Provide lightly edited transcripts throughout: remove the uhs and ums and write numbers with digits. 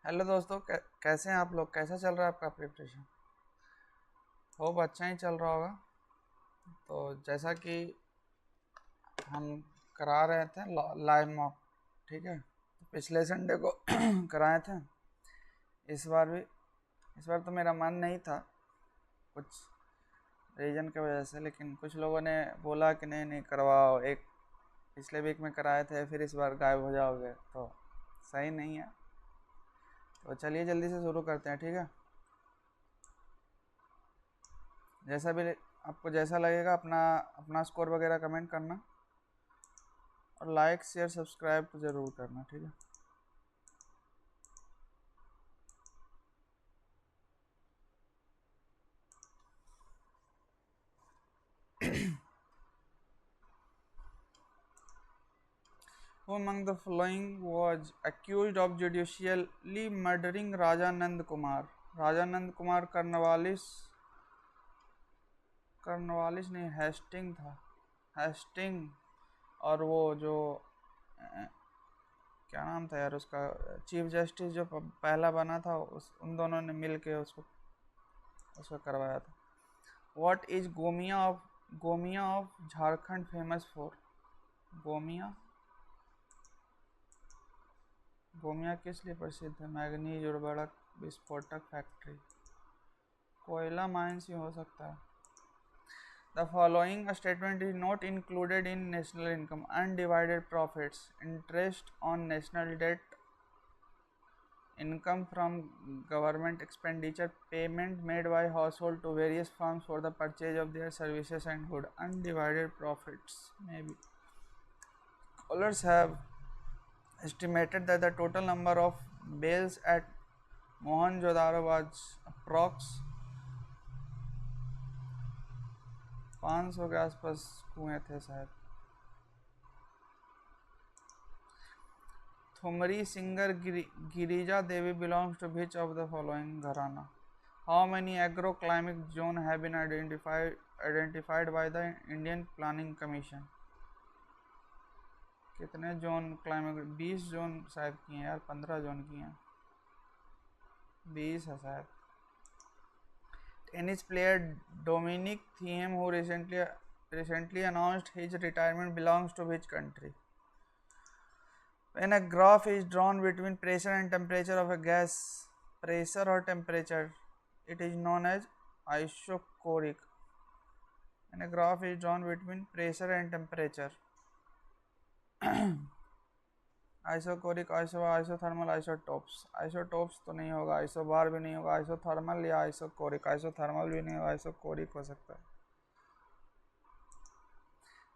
Hello दोस्तों, कैसे हैं आप लोग? कैसा चल रहा है आपका प्रिपरेशन? होप अच्छा ही चल रहा होगा। तो जैसा कि हम करा रहे थे लाइव मॉक, ठीक है, तो पिछले संडे को कराए थे। इस बार भी इस बार तो मेरा मन नहीं था कुछ रीजन की वजह से, लेकिन कुछ लोगों ने बोला कि नहीं नहीं करवाओ। एक पिछले वीक में कराए थे, फिर इस बार गायब हो जाओगे तो सही नहीं है। तो चलिए जल्दी से शुरू करते हैं, ठीक है। जैसा भी आपको जैसा लगेगा अपना अपना स्कोर वगैरह कमेंट करना, और लाइक शेयर सब्सक्राइब तो ज़रूर करना, ठीक है। Who among the following was accused of judicially murdering Raja Nand Kumar? Raja Nand Kumar Cornwallis नहीं, हेस्टिंग था। हेस्टिंग। और वो जो क्या नाम था यार उसका, चीफ जस्टिस जो पहला बना था, उन दोनों ने मिल के उसको करवाया था। What is Gomia of Jharkhand famous for? Gomia Gomia किस लिए प्रसिद्ध है? मैग्नीज उर्वरक विस्फोटक फैक्ट्री। कोयला माइंस ही हो सकता है। The following statement is not included in national income: undivided profits, interest on national debt, income from government expenditure, payment made by household to various firms for the purchase of their services and good. Undivided profits, maybe. Scholars have estimated that the total number of bells at Mohenjo-daro was approx 500 के आसपास कुएं थे शायद। Thumri singer Girija Devi belongs to which of the following घराना? How many agroclimate zones have been identified by the Indian Planning Commission? कितने zone climate? 20 zone शायद किए हैं यार, 15 जोन किए हैं, 20 है शायद। Tennis player Dominic Thiem who recently announced his retirement belongs to which country? When a graph is drawn between pressure and temperature of a gas, pressure or temperature, it is known as isochoric. When a graph is drawn between pressure and temperature, isochoric, isothermal, isotopes. Isotopes तो नहीं होगा, isobar भी नहीं होगा, isothermal या isochoric. Isothermal भी नहीं होगा, आइसोकोरिक हो सकता है।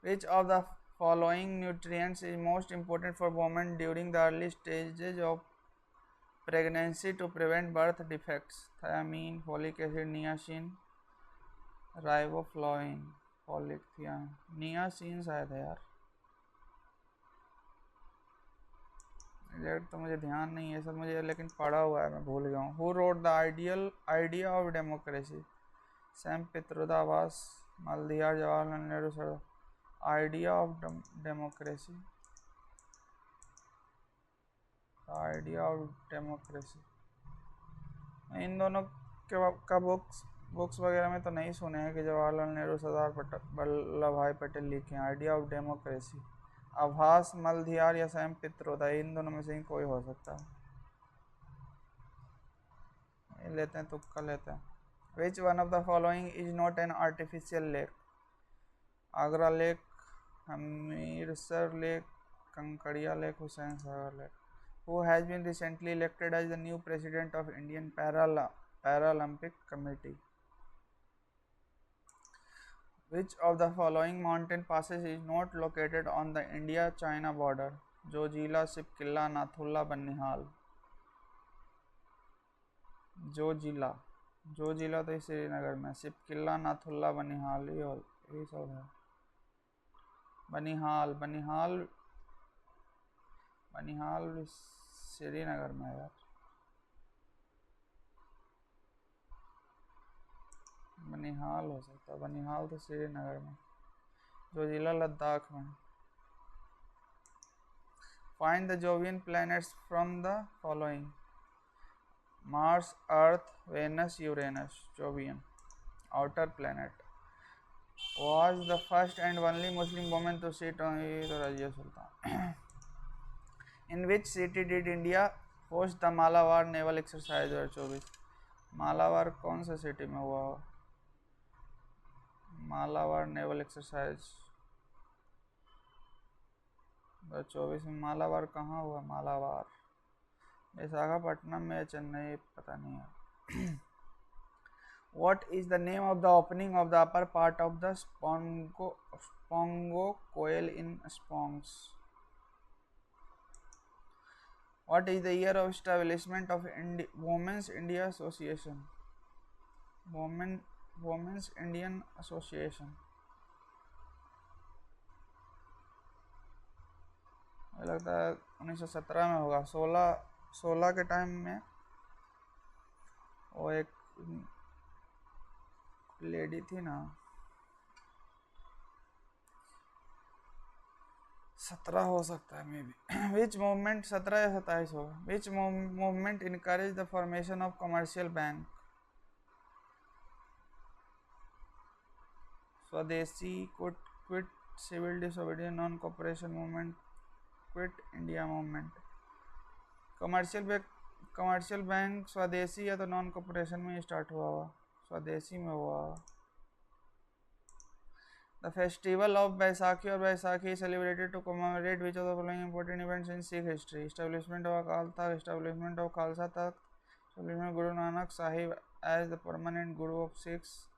Which of the following nutrients is most important for women during the early stages of pregnancy to prevent birth defects? Thiamine, folic acid, niacin, riboflavin, folic, thiamine, niacin शायद है यार। Exact तो मुझे ध्यान नहीं है सब, मुझे लेकिन पढ़ा हुआ है, मैं भूल गया हूँ। Who wrote the idea of democracy? Sam Pitroda, मालदियार, Jawaharlal Nehru sir. Idea of democracy, idea of democracy. इन दोनों का बुक्स वगैरह में तो नहीं सुने हैं कि जवाहरलाल नेहरू सरदार वल्लभ भाई पटेल लिखे हैं। आइडिया ऑफ डेमोक्रेसी, आभास, मलधियार या सैम पित्रोदा, इन दोनों में से ही कोई हो सकता है। लेते हैं, तुक्का लेते हैं। Which one of the following is not an artificial lake? Agra lake, Hamirsar lake, Kankaria lake, Hussain Sagar lake. Who has been recently elected as the new president of Indian Paralympic Committee? Which of the following mountain passes is not located on the India-China border? Zojila, Shipkila, Nathula, Banihal. Zojila Zojila तो श्रीनगर में, सिपकिल्ला, नाथुला, बनिहाल, यही सब है। बनिहाल बनिहाल बनिहाल श्रीनगर में है यार। बनिहाल हो सकता है, बनिहाल तो श्रीनगर में, जोजिला लद्दाख में। Find the Jovian planets from the following: Mars, Earth, Venus, Uranus, Jovian, outer planet. Was the first and only Muslim woman to sit on the Razia Sultan. In which city did India host the Malawar naval exercise 2024? मालावार कौन सा city में हुआ? मालावार naval exercise 2024 में मालावार कहाँ हुआ? मालावार विशाखापट्टनम में, चेन्नई, पता नहीं है। What is the name of the opening of the upper part of the spongo coil in sponges? What is the year of establishment of Women's India Association? Women's Indian Association मुझे लगता है 1917 में होगा। 16 के टाइम में वो एक lady थी ना, 17 हो सकता है मे बी। विच मूवमेंट 17 या 27 होगा। Which movement encourage the formation of commercial bank? Swadeshi, quit civil disobedience, non cooperation movement, quit India movement. Commercial bank Swadeshi या तो नॉन कॉपरेशन में स्टार्ट हुआ हुआ, स्वदेशी में हुआ। The festival of Baisakhi or Baisakhi is celebrated to commemorate which of the following important events in Sikh history? Establishment of Akal Takht, establishment of Khalsa Takht, establishment of Guru Nanak Sahib as the permanent Guru of Sikhs,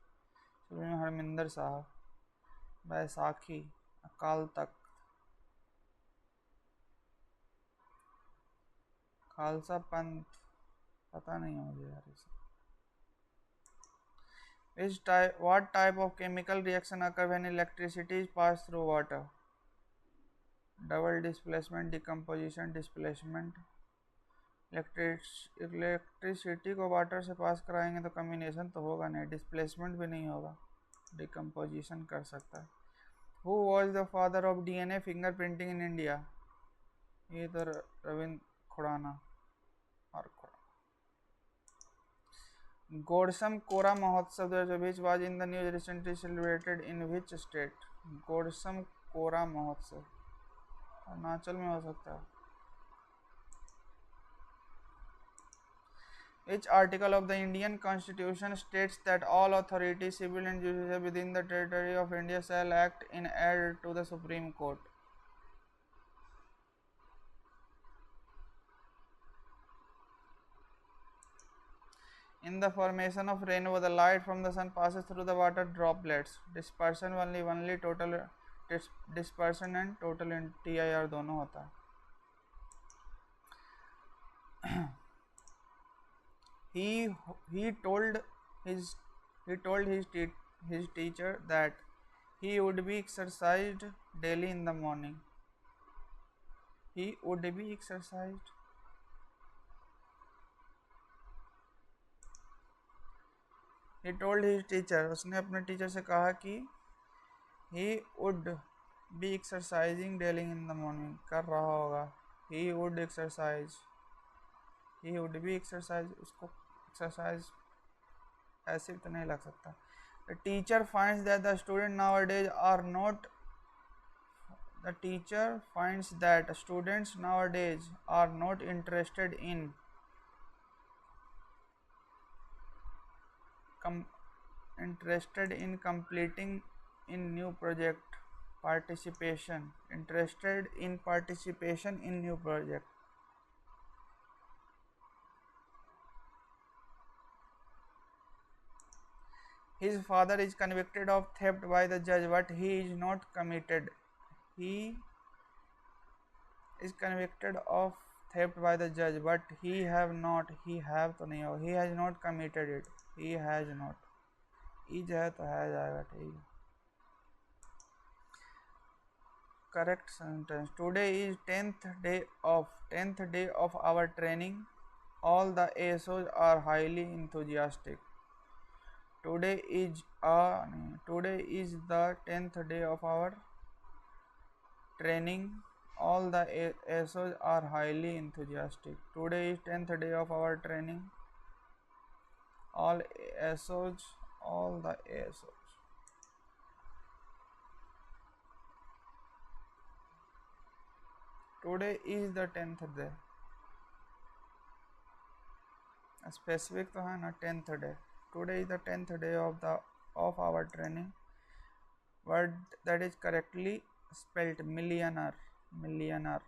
establishment of Harminder Sahib, Baisakhi, Akal Takht, Khalsa पंथ, पता नहीं है मुझे यार इसे। What type of chemical reaction occurs when electricity is passed through water? Double displacement, decomposition, displacement। Electricity को water से पास कराएंगे तो कम्बिनेशन तो होगा नहीं, डिस्प्लेसमेंट भी नहीं होगा, डिकम्पोजिशन कर सकता है। Who was the father of DNA fingerprinting in India? ये तो रविंद्र खुराना और गोडसम कोरा महोत्सव 2020 was in the news recently celebrated in which state? गोडसम कोरा महोत्सव अरुणाचल में हो सकता है। Which article of the Indian Constitution states that all authorities, civil and judicial, within the territory of India shall act in aid to the Supreme Court? In the formation of rainbow, the light from the sun passes through the water droplets. Dispersion only total dispersion and total TIR दोनों होता है। He told his teacher that he would be exercised daily in the morning. He would be exercised. He told his teacher, उसने अपने teacher से कहा कि he would be exercising daily in the morning, कर रहा होगा। he would be exercise, उसको exercise ऐसे तो नहीं लग सकता। The teacher finds that students nowadays are not interested in completing in new project participation, interested in participation in new project। His father is convicted of theft by the judge, but he is not committed. He is convicted of theft by the judge, but he has not committed it। he has not, is है तो है जाएगा, ठीक है। Correct sentence. Today is 10th day of our training. All the ASOs are highly enthusiastic. Today is the 10th day of our training. All the ASOs are highly enthusiastic. Today is 10th day of our training. all ASOs, all the ASOs. Today is the 10th day. Specific तो है ना 10th day. Today is the 10th day of our training. Word that is correctly spelled millionaire. Millionaire.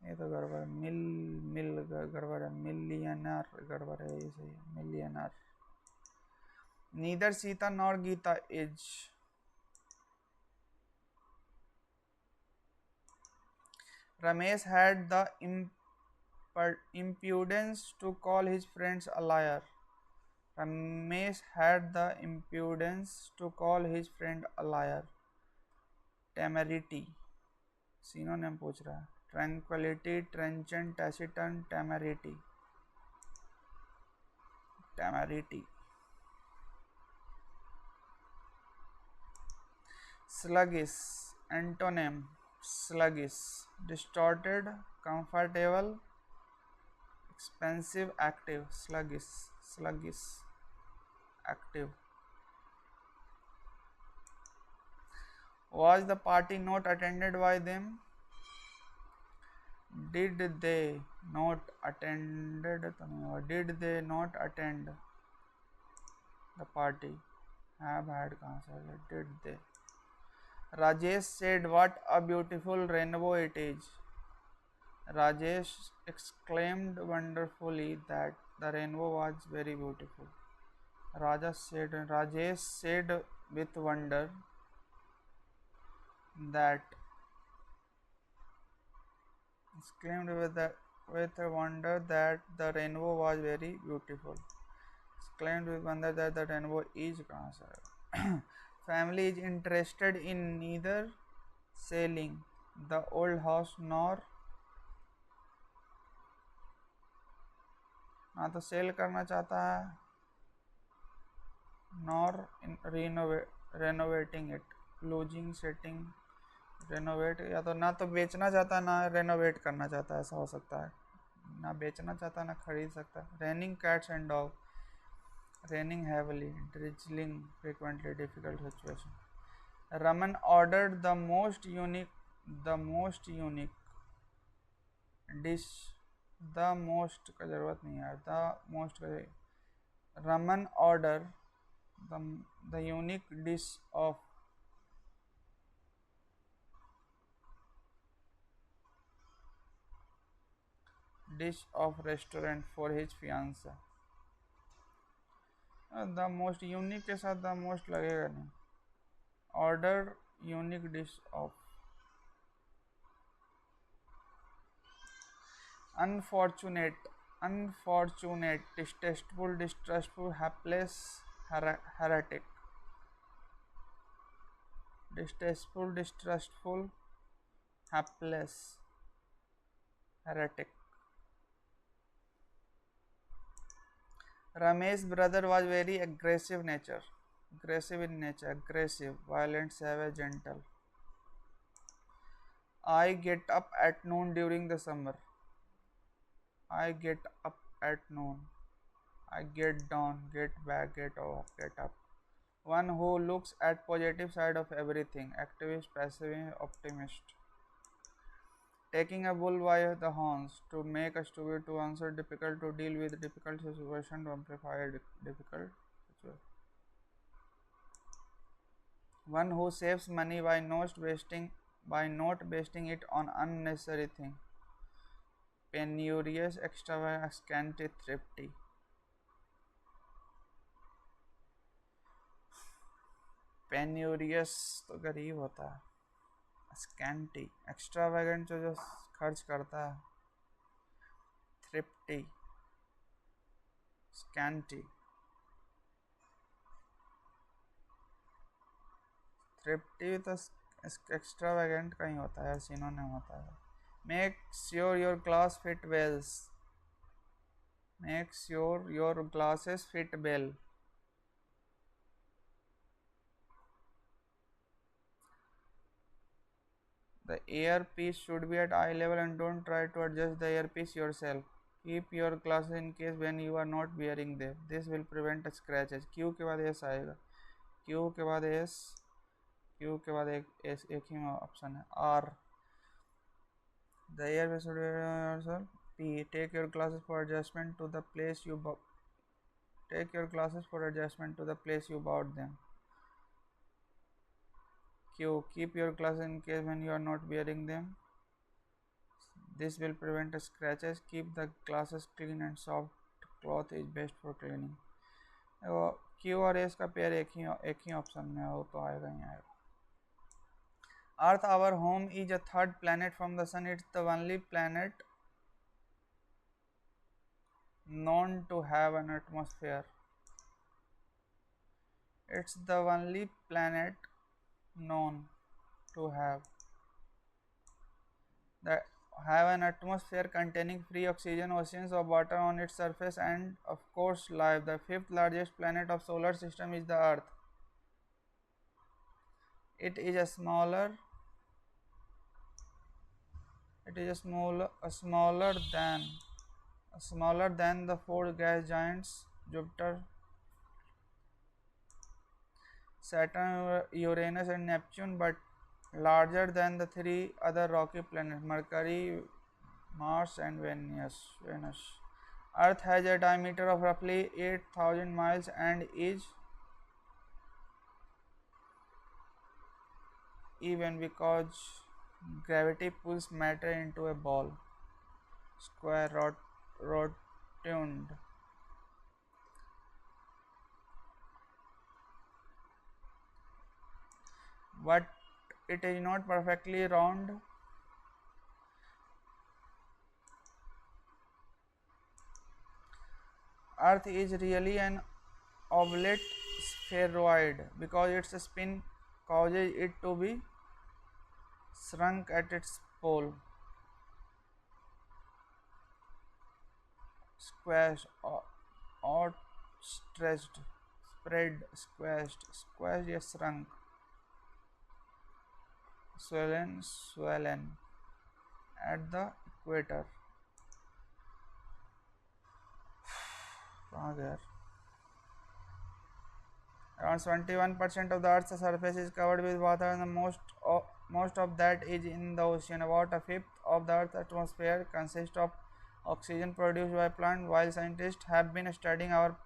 ये तो गड़बड़ मिल गड़बड़ है. Millionaire गड़बड़ है. ये सही है. Millionaire. Neither Sita nor Geeta is. Ramesh had the impudence to call his friends a liar. Ramesh had the impudence to call his friend a liar. Temerity. Synonym पूछ रहा है. Tranquility, transient, taciturn, temerity. Temerity. Sluggish. Antonym. Sluggish. Distorted, comfortable, expensive, active. Sluggish. Sluggish. Active. Was the party not attended by them? Did they not attended? Did they not attend the party? Have had कहाँ से? Did they? Rajesh said, "What a beautiful rainbow it is." Rajesh exclaimed wonderfully that the rainbow was very beautiful. Rajesh said with wonder that exclaimed with wonder that the rainbow was very beautiful. Exclaimed with wonder that the rainbow is कहाँ से? Family is interested in neither selling the old house nor ना तो cell करना चाहता है nor in renovating it. Losing, setting, renovate या तो ना तो बेचना चाहता है ना रेनोवेट करना चाहता है. ऐसा हो सकता है. ना बेचना चाहता है ना खरीद सकता है. Raining cats and dog. Raining heavily, drizzling frequently, difficult situation. Raman ordered the most unique dish. The most का जरूरत नहीं है. The most Raman ordered the unique dish of restaurant for his fiancée. The most unique के साथ the most लगेगा नहीं. Order unique dish of. Unfortunate, distasteful, distrustful, hapless, heretic. Distasteful, distrustful, hapless, heretic. Ramesh's brother was very aggressive in nature, aggressive, violent, savage, gentle. I get up at noon during the summer. I get up at noon. I get down, get back, get off, get up. One who looks at positive side of everything. Activist, passive, optimist. Taking a bull by the horns, to make a stupid, to answer difficult, to deal with difficult situation, to amplify a difficult situation. One who saves money by not wasting it on unnecessary things. Penurious, extravagant, scanty, thrifty. Penurious तो गरीब होता है. Scanty, extravagant जो खर्च करता है. Thrifty, scanty. Thrifty तो extravagant का ही होता है, सिनोनिम होता है. Make sure your glass fit wells. Make sure your glasses fit well. The earpiece should be at eye level and don't try to adjust the earpiece yourself. Keep your glasses in case when you are not bearing them, this will prevent scratches. Q के बाद S आएगा, Q के बाद S, Q के बाद एक ही option है R. The ear way should yourself. P take your glasses for adjustment to the place you take your glasses for adjustment to the place you bought them। Q keep your glasses in case when you are not wearing them, this will prevent scratches। keep the glasses clean and soft cloth is best for cleaning। Q और S का pair एक ही option में हो तो आएगा ही आएगा। Earth, our home, is a third planet from the sun। It's the only planet known to have an atmosphere। It's the only planet known to have an atmosphere containing free oxygen, oceans of water on its surface, and of course life। The fifth largest planet of solar system is the Earth। It is a smaller than the four gas giants Jupiter, Saturn, Uranus and Neptune, but larger than the three other rocky planets Mercury, Mars and Venus। Earth has a diameter of roughly 8,000 miles and is even because gravity pulls matter into a ball, square, rotund। But it is not perfectly round। Earth is really an oblate spheroid because its spin causes it to be shrunk at its pole, squashed or stretched, spread, squashed, yes, shrunk, swollen at the equator। Around 71% of the Earth's surface is covered with water, and most of that is in the ocean। About a fifth of the Earth's atmosphere consists of oxygen produced by plants। While scientists have been studying our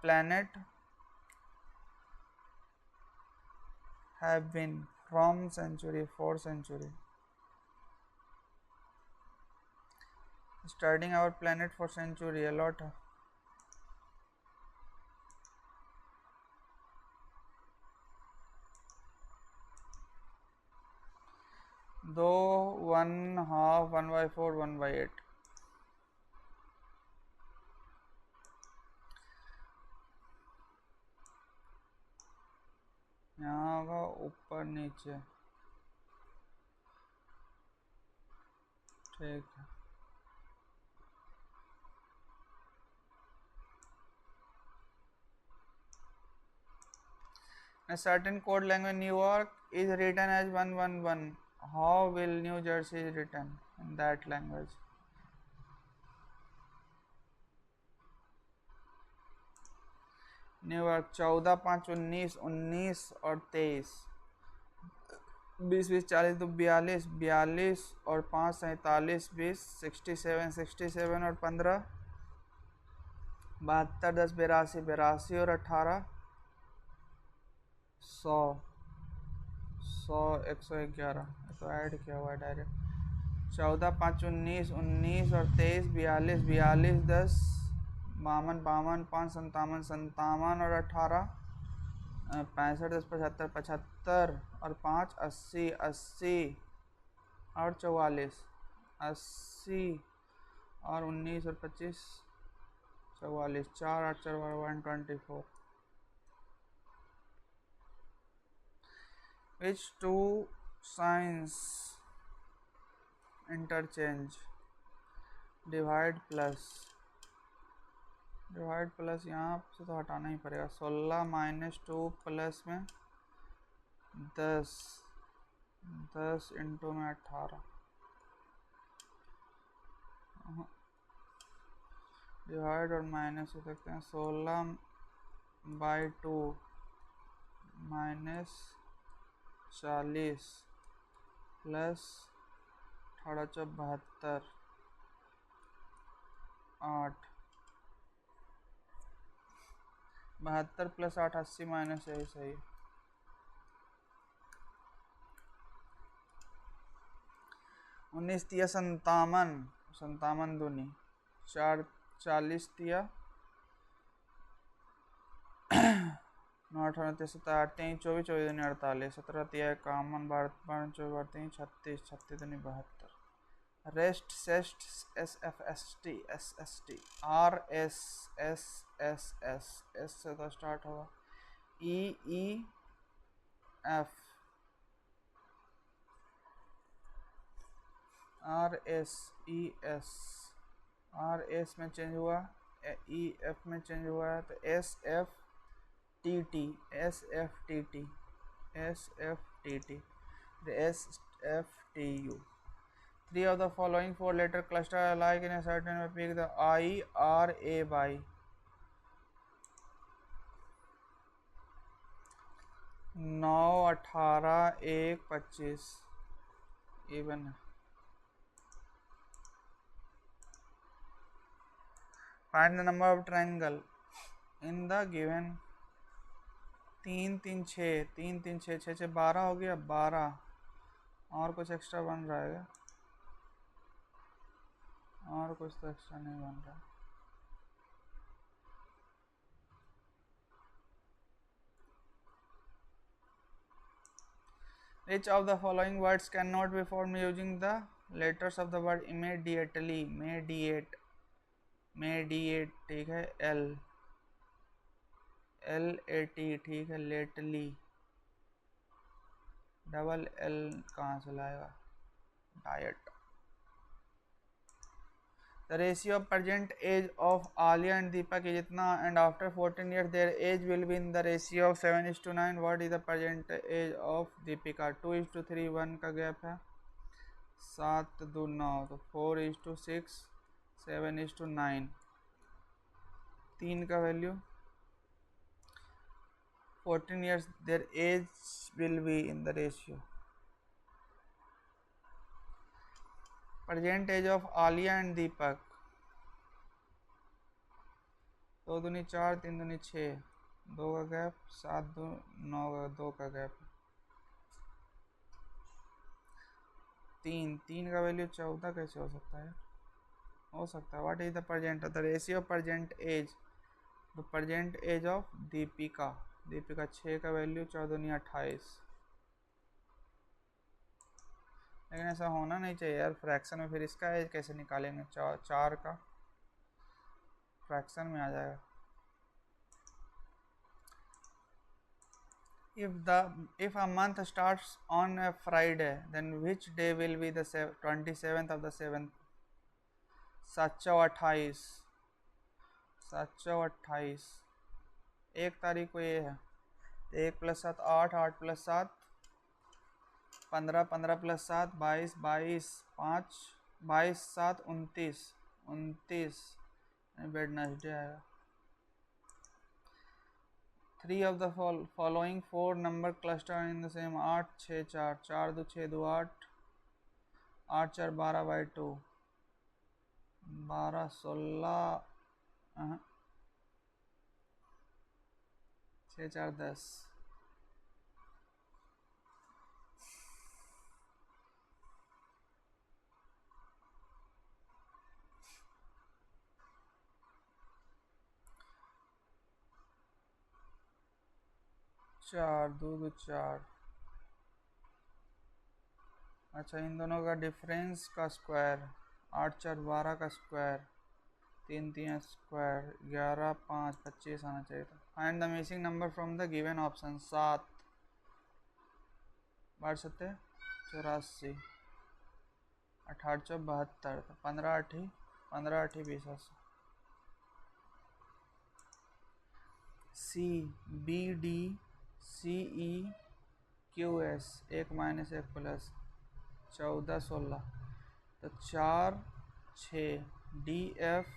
planet from fourth century, studying our planet for century a lot। Though 1/2, 1/4, 1/8। यहाँ होगा ऊपर नीचे, ठीक है। A certain code language New York is written as 111। How will New Jersey is written in that language? New York 14, 5, 19, 19 और 23, 20, 20, 40 तो 42, 42 और 5, 47, 20, 67, 67 और 15, 72, 10, 82, 82 और 18, 100, 100, 111 तो ऐड किया हुआ है डायरेक्ट। 14, 5, 19, 19 और 23, 42, 42, 10, 52, 52, 5, 57, 57 और 18, 65, 10, 75, 75 और 5, 80, 80 और 44, 80 और 19 और 25, 44, 4, 8, 4, 124। Which two signs interchange? Divide plus यहाँ से तो हटाना ही पड़ेगा। 16 माइनस 2 प्लस में 10, 10 इंटू में 18, डिवाइड और माइनस हो सकते हैं 16/2 -40 प्लस 1872 8 72 प्लस 8 80 माइनस यही सही। 19 तिया 57 दूनी 4 40 तिया 9 18 8 3 24 24 दूनी 48 17 तिया 51 12 24 3 36 36 दूनी 72 रेस्ट सेस्ट S F S T R S S S S S से तो स्टार्ट होगा E E F R S E S R S में चेंज हुआ ई एफ में चेंज हुआ है तो S F T T S F T T S F T T S F T U 3 of the following 4 letter cluster are alike in a certain way. Pick the I R A by 9 18 1 25 even है। Find the number of triangle in the given 3 3 6 3 3 6 6 6 12 हो गया 12 और कुछ extra बन रहा है और कुछ तो एक्स्ट्रा नहीं बन रहा। Which of the following words cannot be formed using the letters of the word immediately? mediate ठीक है L A T ठीक है lately डबल L कहाँ से लाएगा diet। The ratio of present age of Alia and Deepak is इतना and after 14 years their age will be in the ratio of 7:9. What is the present age of Deepika? 2:3 1 का gap है 7 2 9 तो 4:6 7:9 3 का value 14 years their age will be in the ratio। Present age of Alia and Deepak 2 दूनी 4 3 दूनी 6 2 का gap 7 2 9 2 का gap 3 का value 14 कैसे हो सकता है हो सकता है। What is the present the ratio present age the present age of Deepika 6 का वैल्यू 14 दूनी 28 लेकिन ऐसा होना नहीं चाहिए यार फ्रैक्शन में फिर इसका एज कैसे निकालेंगे 4 का फ्रैक्शन में आ जाएगा। If a month starts on a Friday then which day will be the 27th of the 7th 728 1 तारीख को ये है 1 + 7 8 8 + 7 15 15 + 7 22 22 5 22 7 29 वेडनेसडे आएगा। 3 of the following 4 number cluster in the same 8 6 4 4 2 6 2 8 8 4 12/2 12 16 6 4 10 4 2 2 4 अच्छा इन दोनों का डिफरेंस का स्क्वायर 8 4 12 का स्क्वायर 3 3 स्क्वायर 11 5 25 आना चाहिए था। Find the missing number from the given option 7 8 7 84 18 72 15 8 20 C B D C E Q S 1 - 1 + 14 16 तो 4 6 डी एफ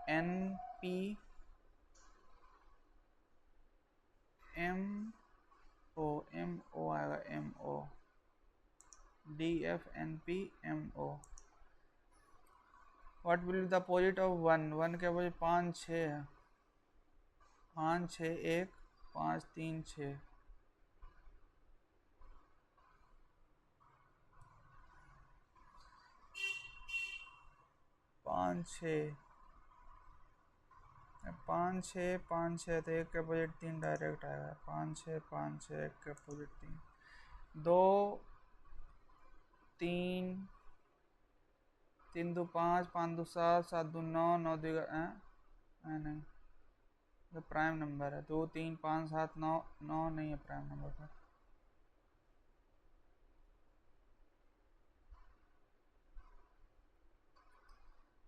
NP MO आएगा MO DFNP MO। What will be the opposite of 1? 1 के opposite 5 6 है, 5 6 1 5 3 6। 5 6 5 6 5 6 तो 1 के opposite 3 direct आएगा। 5 6 5 6 1 के opposite 3 2 3 3 2 5 5 2 7 7 2 9 9 2 नहीं, तो प्राइम नंबर है। 2 3 5 7 9 9 नहीं है प्राइम नंबर पर।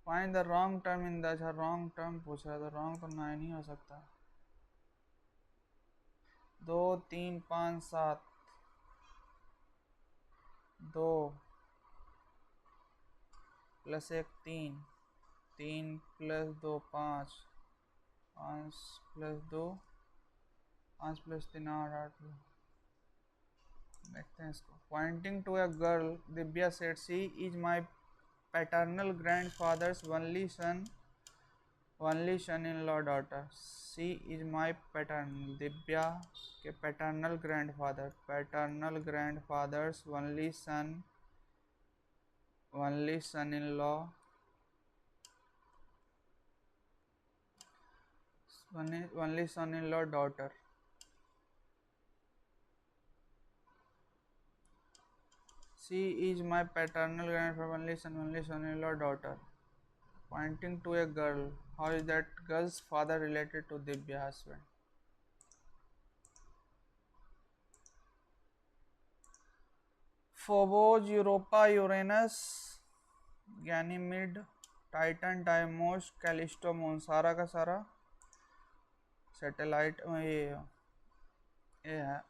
Find the wrong term in the. अच्छा रॉन्ग टर्म पूछ रहा था, रॉन्ग तो 9 नहीं हो सकता। 2 3 5 7 2 प्लस 1 3 3 प्लस 2 5 5 प्लस 2 5 प्लस 3 8 8। देखते हैं इसको। Pointing to a girl, Divya said she is my paternal grandfather's only son in law daughter. She is my paternal, Divya के paternal grandfather's only son in law daughter. She is my paternal grandfather, only son-in-law daughter. Pointing to a girl. How is that girl's father related to Divya husband? Phobos, Europa, Uranus, Ganymede, Titan, Deimos, Callisto, Moon, सारा का सारा satellite ये है,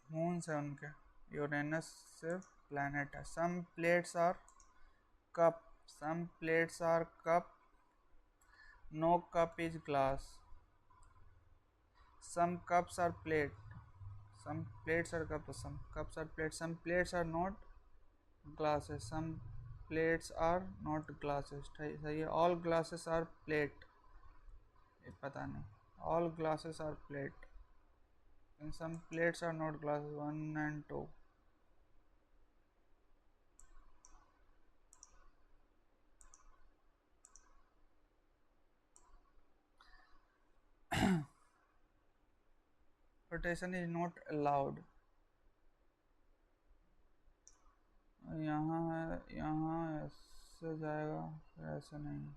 moon से उनके। Uranus से planet है। Some plates are cup, no cup is glass. Some cups are plate, some plates are cup, some cups are plate. Some plates are not glasses, some plates are not glasses. सही है। All glasses are plate, ये पता नहीं। All glasses are plate and some plates are not glasses। 1 and 2। rotation is not allowed। यहाँ है, यहाँ ऐसे जाएगा, ऐसे नहीं,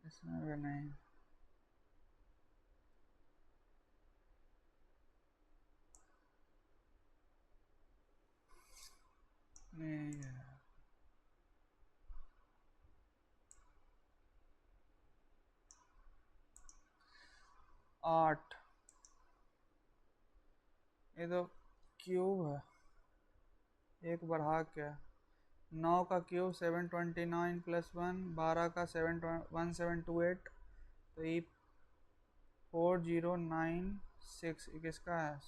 इसमें भी नहीं। नहीं है। 8, ये तो क्यूब है, एक बढ़ा क्या। 9 का क्यूब 729 प्लस 1, 12 का 1728, तो ये 4096। किसका है?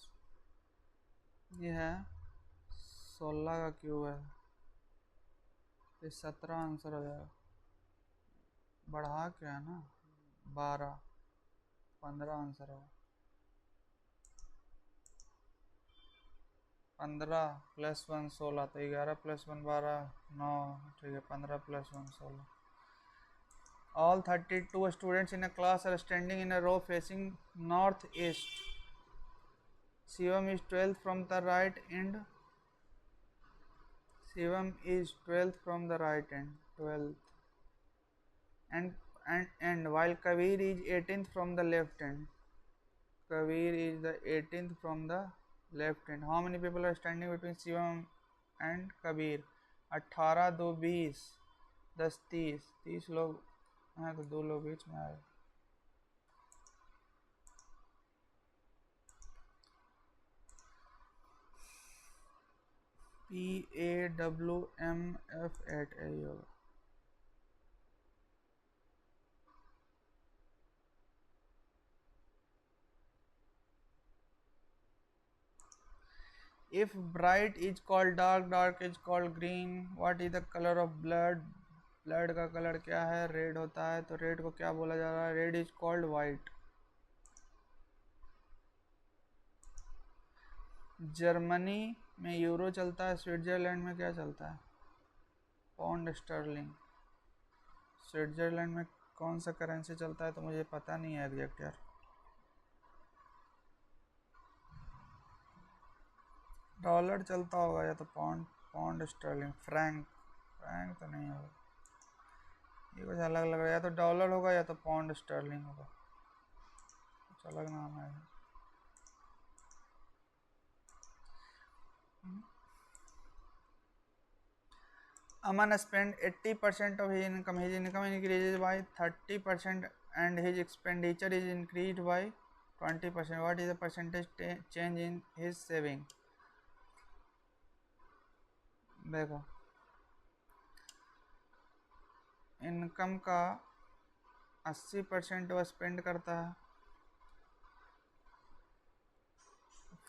ये है 16 का क्यूब है, ये 17 आंसर हो जाएगा। बढ़ा क्या है ना, 12 15 आंसर होगा। 15 प्लस 1 16, तो 11 प्लस 1 12 9। ठीक है, 15 plus 1 16। All 32 students in a class are standing in a row facing northeast. Shivam is 12th from the right end. Shivam is 12th from the right end. 12th. And while Kabir is 18th from the left end. Kabir is the 18th from the left end. How many people are standing between Shivam and Kabir? 18 2 20 10 30 30 लोग हैं, तो 2 लोग बीच में आए। PAWMF8 यही होगा। If bright is called dark, dark is called green. What is the color of blood? Blood का colour क्या है? रेड होता है। तो रेड को क्या बोला जा रहा है? Red is called white. Germany में यूरो चलता है, स्विट्जरलैंड में क्या चलता है? Pound sterling. स्विट्जरलैंड में कौन सा करेंसी चलता है तो मुझे पता नहीं है एग्जैक्ट यार। डॉलर चलता होगा या तो पाउंड स्टर्लिंग। फ्रैंक तो नहीं होगा, ये कुछ अलग लग रहा है। या तो डॉलर होगा या तो पाउंड स्टर्लिंग होगा, कुछ अलग नाम है। Aman spent 80% of his income. His income increases by 30% and his expenditure is increased by 20%. What is the percentage change in his saving? देखो, इनकम का 80% वो स्पेंड करता है,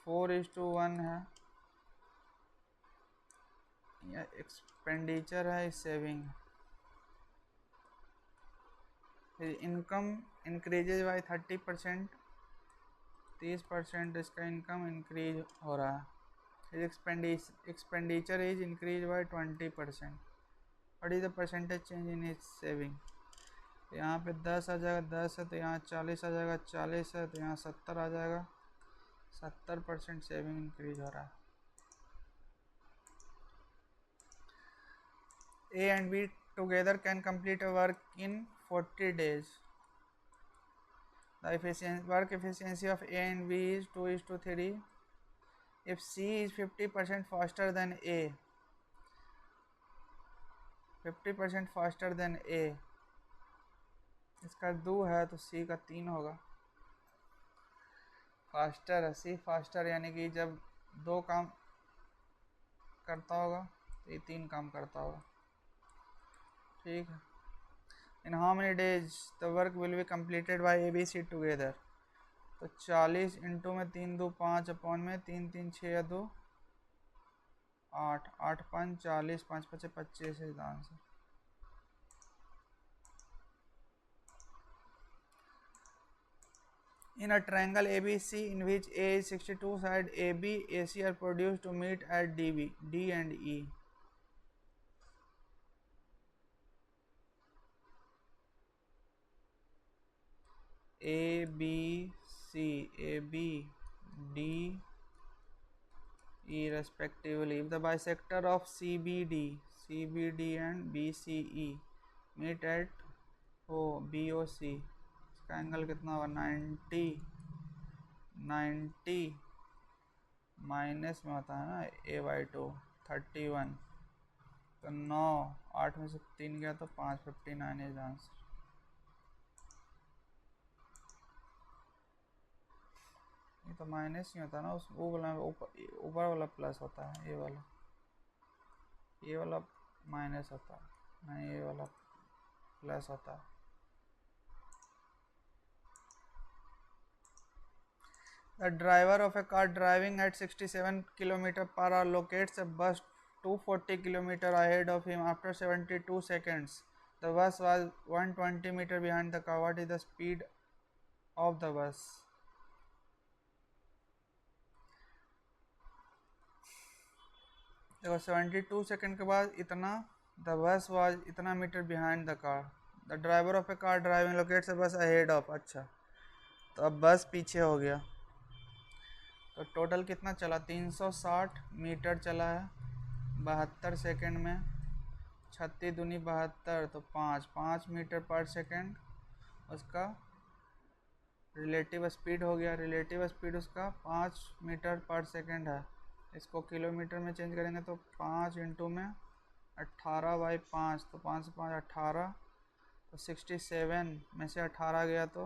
4:1 है। या एक्सपेंडिचर है, सेविंग। इनकम इंक्रीजेज बाय 30%, 30% इसका इनकम इंक्रीज हो रहा है। Expenditure is increase by 20%। What is the percentage change in is saving? तो यहाँ पे 10 आ जाएगा, 10 है तो यहाँ 40 आ जाएगा, 40 है तो यहाँ 70 आ जाएगा। 70% सेविंग इंक्रीज हो रहा है। A and B together can complete a work in 40 days. The work efficiency of A and B is 2:3. If C is 50% faster than A, 50% faster than A, इसका 2 है तो C का 3 होगा। फास्टर है, C faster यानी कि जब 2 काम करता होगा तो ये 3 काम करता होगा। ठीक है। In how many days the work will be completed by ABC together? तो 40 इंटू में 3 2 5 अपॉन में 3 3 6 2 8 8 5 40 5 5 25 is the answer. In a triangle ABC in which A is 62 side AB AC are produced to meet at DB, D and E. A B C A B D E respectively. If the bisector of CBD and BCE meet at BOC, इसका angle कितना होगा? 90 minus में होता है ना A/2 31, तो 9 8 में से 3 गया तो 5 59 इज आंसर। ये तो माइनस ही होता है ना, उस वो वाला ऊपर वाला प्लस होता है, ये वाला माइनस होता है, नहीं ये वाला प्लस होता है। The driver of a car driving at 67 km per hour locates a bus 240 km ahead of him after 72 seconds. The bus was 120 meter behind the car. What is the speed of the bus? देखो 72 second के बाद इतना, the bus was इतना metre behind the car. The driver of a car driving locates a bus ahead of. अच्छा, तो अब बस पीछे हो गया, तो टोटल कितना चला? 360 मीटर चला है 72 सेकंड में। 36 दूनी 72, तो 5 मीटर पर सेकंड उसका रिलेटिव स्पीड हो गया। रिलेटिव स्पीड उसका 5 मीटर पर सेकंड है। इसको किलोमीटर में चेंज करेंगे तो 5 इंटू में 18/5, तो 5 से 5 18, तो 67 में से 18 गया तो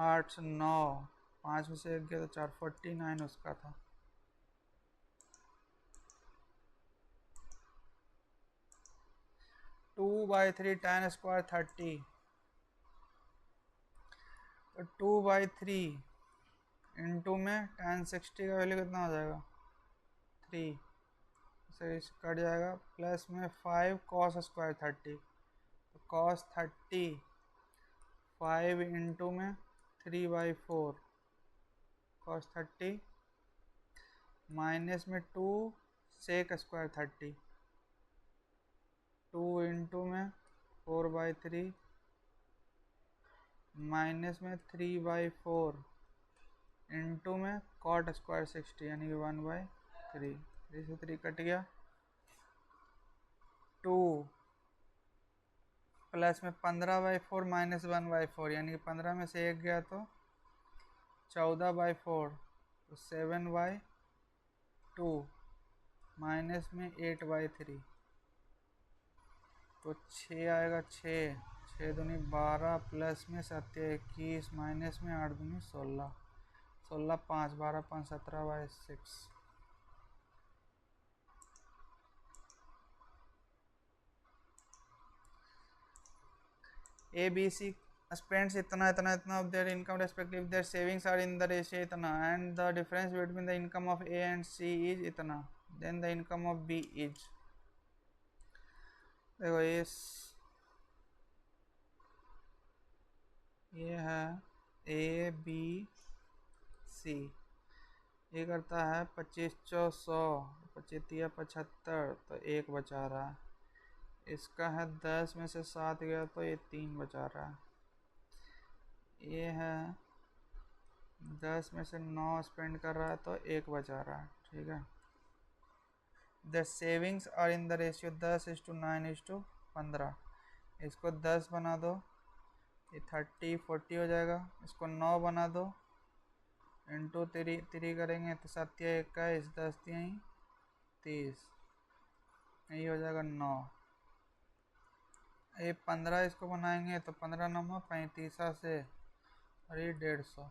8 9, 5 में से 1 गया तो 4 49 उसका था। 2/3 tan स्क्वायर 30, तो 2/3 इंटू में tan 60 का वैल्यू कितना हो जाएगा 3 से कट जाएगा, प्लस में 5 cos स्क्वायर 30, तो cos 30 5 इंटू में 3/4 cos 30 माइनस में 2 sec स्क्वायर 30, 2 इंटू में 4/3 माइनस में 3/4 इंटू में cot स्क्वायर 60 यानी कि 1/3, 3 से 3 कट गया, 2 प्लस में 15/4 माइनस 1/4 यानी कि 15 में से 1 गया तो 14/4, तो 7/2 माइनस में 8/3, तो 6 आएगा, 6 दूनी 12 प्लस में 7 21 माइनस में 8 दूनी 16, 16 5 12 5 17/6। ABC spends इतना इतना इतना of their income respective their savings are in the ratio इतना, and the difference between the income of A and C is इतना, then the income of B is, देखो ये है A B C, ये करता है 25 100 25 75, तो 1 बचा रहा है, इसका है 10 में से 7 गया तो ये 3 बचा रहा है, ये है 10 में से 9 स्पेंड कर रहा है तो 1 बचा रहा है, ठीक है। The savings are in the ratio 10:9:15, इसको 10 बना दो, ये 30 40 हो जाएगा, इसको 9 बना दो, इंटू 3 करेंगे तो 7 21 10 30, यही हो जाएगा 9, ये 15 इसको बनाएंगे तो 15 9 35 से, और ये 150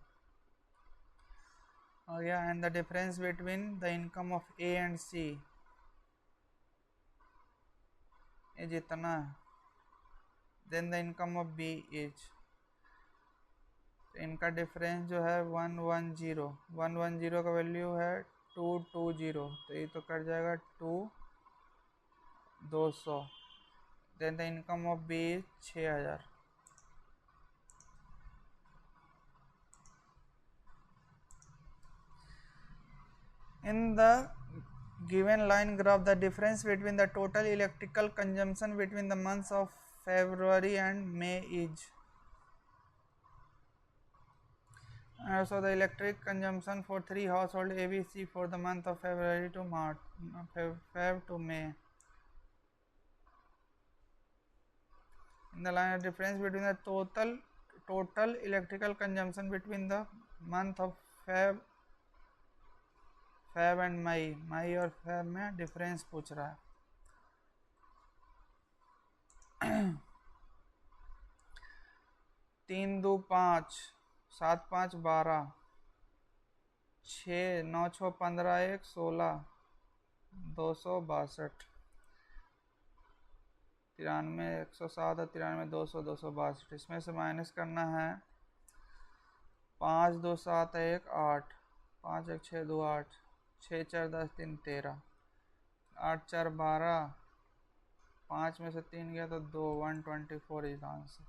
हो गया। And the difference between the income of A and C, ये जितना है, then the income of B is, इनका डिफरेंस जो है 110 का वैल्यू है 220, तो ये तो कट जाएगा 200, then the income of B is 6000। In the given line graph, the difference between the total electrical consumption between the months of February and May is, so the electric consumption for 3 household ABC for the month of February to March, Feb to May. In the line, the difference between the total electrical consumption between the month of Feb and May और Feb में difference पूछ रहा है। 3 2 5 7 5 12 6 9 6 15 1 16 262 93 107 और 93 200 262, इसमें से minus करना है 5 2 7 1 8 5 1 6 2 8 6 4 10 3 13 8 4 12, 5 में से 3 गया तो 2 124 is answer.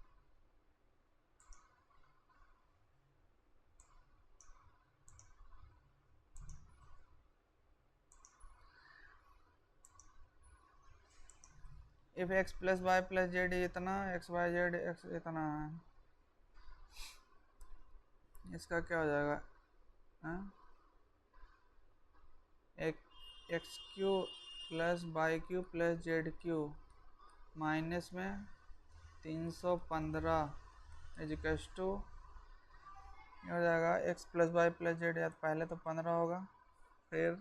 If x plus Y plus Z इतना, एक्स वाई जेड एक्स इतना है, इसका क्या हो जाएगा, X cube plus Y cube plus Z cube minus में 315 इजिकल्स टू, ये हो जाएगा X plus Y plus Z, या पहले तो 15 होगा, फिर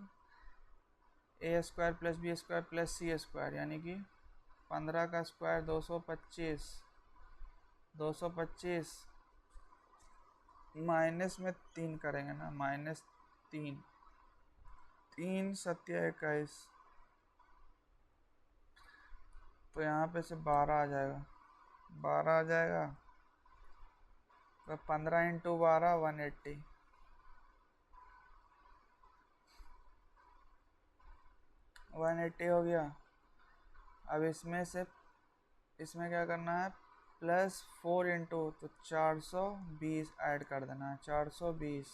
A square plus B square plus C square, यानी कि 15 का स्क्वायर 225 माइनस में 3 करेंगे ना, माइनस 3 3 7 21, तो यहाँ पे से 12 आ जाएगा, 12 आ जाएगा, तो 15 इंटू 12 180, 180 हो गया। अब इसमें से इसमें क्या करना है, प्लस 4 इंटू, तो 420 ऐड कर देना है, 420,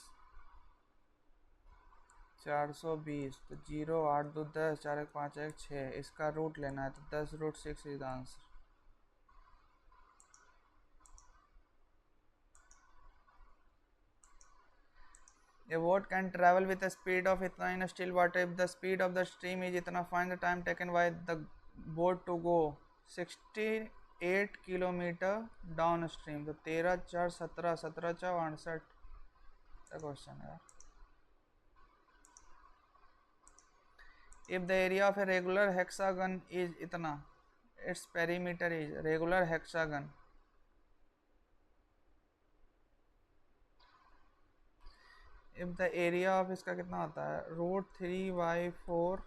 420, तो 0 8 2 10 4 1 5 1 6, इसका रूट लेना है, तो 10√6 is the answer. A boat can travel with a speed of itna in a still water. If the speed of the stream is itna, find the time taken by the boat to go 68 kilometre downstream. तो 13 4 17, 17 4 68 का question है यार। If the area of a regular hexagon is itna, its perimeter is regular hexagon, if the area of इसका कितना होता है, √3/4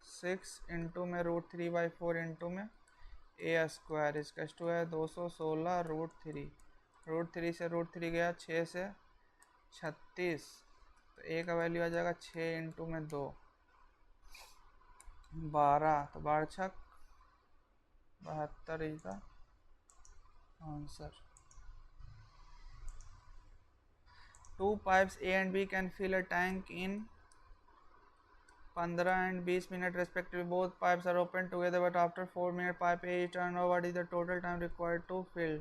6 into में √3/4 into में ए स्क्वायर, इसका टू है 216 √3, √3 से √3 गया, 6 से 36, तो ए का वैल्यू आ जाएगा 6 इंटू में 2 12, तो 12 छक 72 is the answer. Two pipes A and B can fill a tank in 15 and 20 minutes respectively. Both pipes are open together, but after 4 minutes pipe A is turned on. What is the total time required to fill?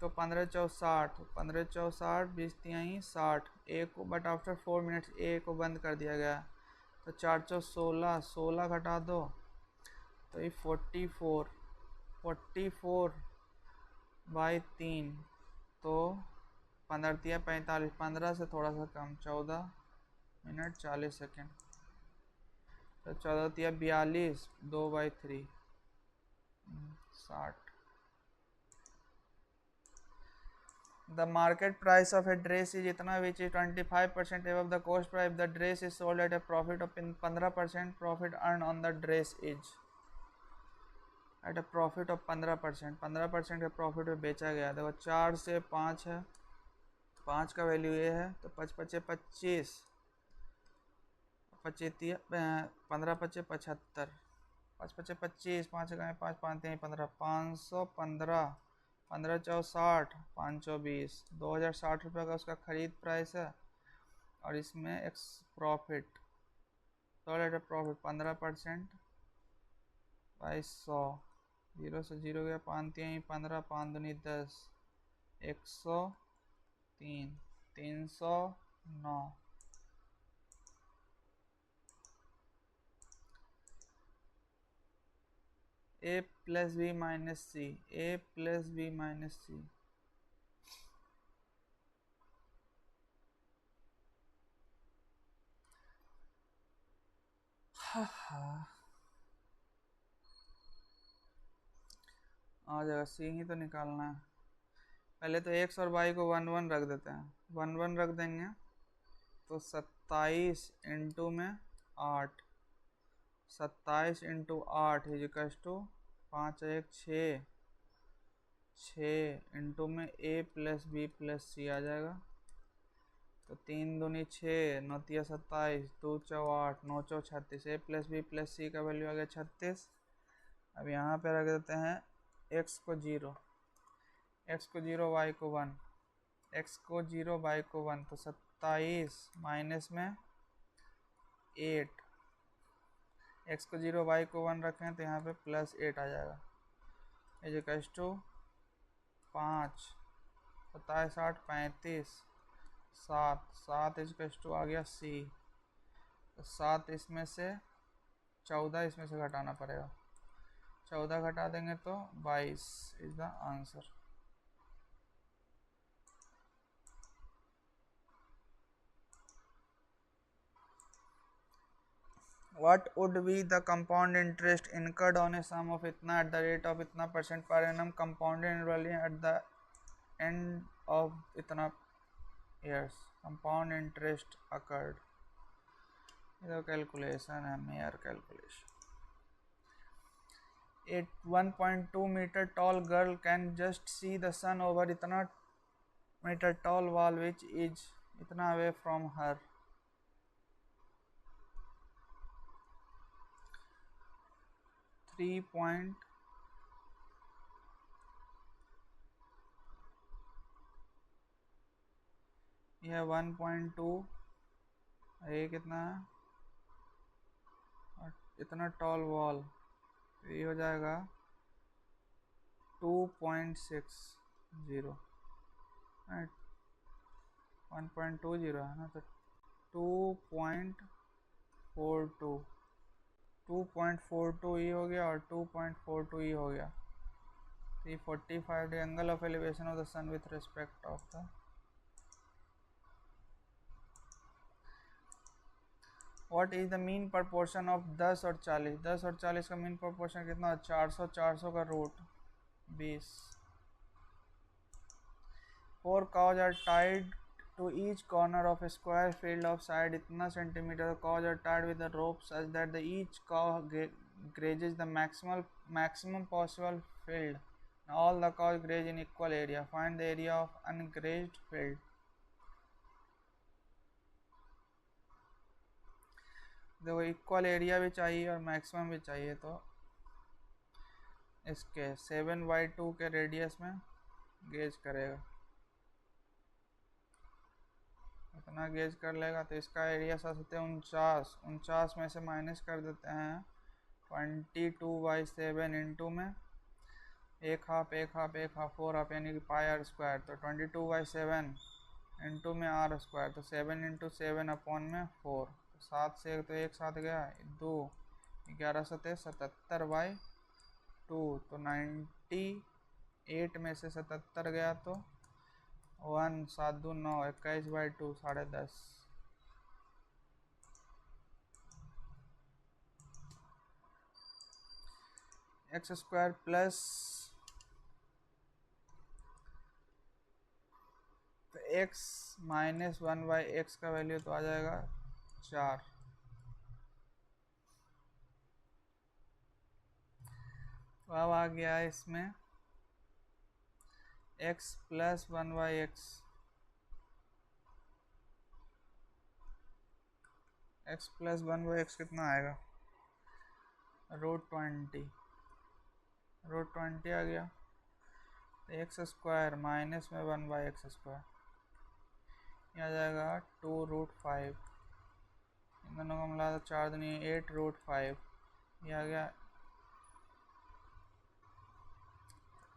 तो 15 4 60, 15 4 60, 20 3 60, A को but after 4 minutes A को बंद कर दिया गया, तो 4 4 16, 16 घटा दो, तो ये 44, 44/3, तो 15 दिया 45, 15 से थोड़ा सा कम 14 मिनट 40 सेकेंड, तो 14 दिया 42, 2/3 60। The market price of a dress is इतना which is 25% above the cost price. The dress is sold at a profit of 15%. Profit earned on the dress is at a profit of 15%, 15% के profit में बेचा गया। देखो 4 से 5 है, 5 का value ये है, तो 5 5 25, 25 15 5 75, 5 5 25, 5 का 5 5 3 15, 515, 15 4 60, 520, 2060 रुपये का उसका खरीद प्राइस है, और इसमें एक प्रॉफिट, तो प्रॉफिट 15% बाई 100, 0 से 0 गया, 5 3 15, 5 दूनी 10, 103, 309। A plus B minus C, A plus B minus C, आ जाएगा, सी ही तो निकालना है। पहले तो एक्स और वाई को 1 1 रख देते हैं, 1 1 रख देंगे, तो 27 इंटू में 8, 27 इंटू 8 इजिकल्स टू 5 1 6, 6 इंटू में A प्लस बी प्लस सी आ जाएगा, तो 3 दूनी 6, 9 तिया 27, 2 4 8, 9 4 36, A प्लस बी प्लस सी का वैल्यू आ गया 36। अब यहाँ पे रख देते हैं x को 0, x को 0, y को 1, x को 0, y को 1, तो 27 माइनस में 8, x को 0, y को 1 रखें, तो यहाँ पे प्लस 8 आ जाएगा, इजिकल्स टू 5, 27 8 35, 7 7 इजिकल्स टू आ गया c, तो 7 इसमें से 14 इसमें से घटाना पड़ेगा, 14 घटा देंगे तो 22 is the answer. What would be the compound interest incurred on a sum of itna at the rate of itna % per annum compounded annually at the end of itna years? Compound interest occurred. ये तो calculation है, mayor calculation. A 1.2 meter tall girl can just see the sun over इतना meter tall wall which is इतना away from her. 3 point यह 1.2 ये कितना है और इतना टॉल वॉल ये हो जाएगा 2.60 1.20 है ना, तो 2.42 ई हो गया और 2.42 ई हो गया. 345 the angle of elevation of the sun with respect of the what is the mean proportion of 10 और 40. 10 और 40 का मीन प्रोपोर्शन कितना? 400 का root 20. 4 cows are tied to each corner of a square field of side इतना centimetre. cows are tied with a rope such that the each cow grazes the maximum possible field. Now all the cows graze in equal area. Find the area of ungrazed field. देखो equal area भी चाहिए और maximum भी चाहिए, तो इसके 7/2 के radius में गेज करेगा, इतना गेज कर लेगा. तो इसका एरिया साथ होते हैं 49 में से माइनस कर देते हैं 22/7 इंटू में एक हाफ 4 हाफ यानी कि पाई आर स्क्वायर. तो 22/7 इंटू में आर स्क्वायर, तो 7 इंटू 7 अपॉन में 4. 7 से तो एक साथ गया 2, 11 सतह 77/2. तो 98 में से 77 गया तो 1 7 2 9 21/2 10.5. एक्स स्क्वायर प्लस तो x माइनस 1/x का वैल्यू तो आ जाएगा 4. तो अब आ गया है इसमें x plus 1/x. x plus 1/x कितना आएगा? √20 आ गया. तो x स्क्वायर माइनस में 1/x स्क्वायर ये आ जाएगा 2√5. इन दोनों को मिला तो 4 दूनी 8√5. ये आ गया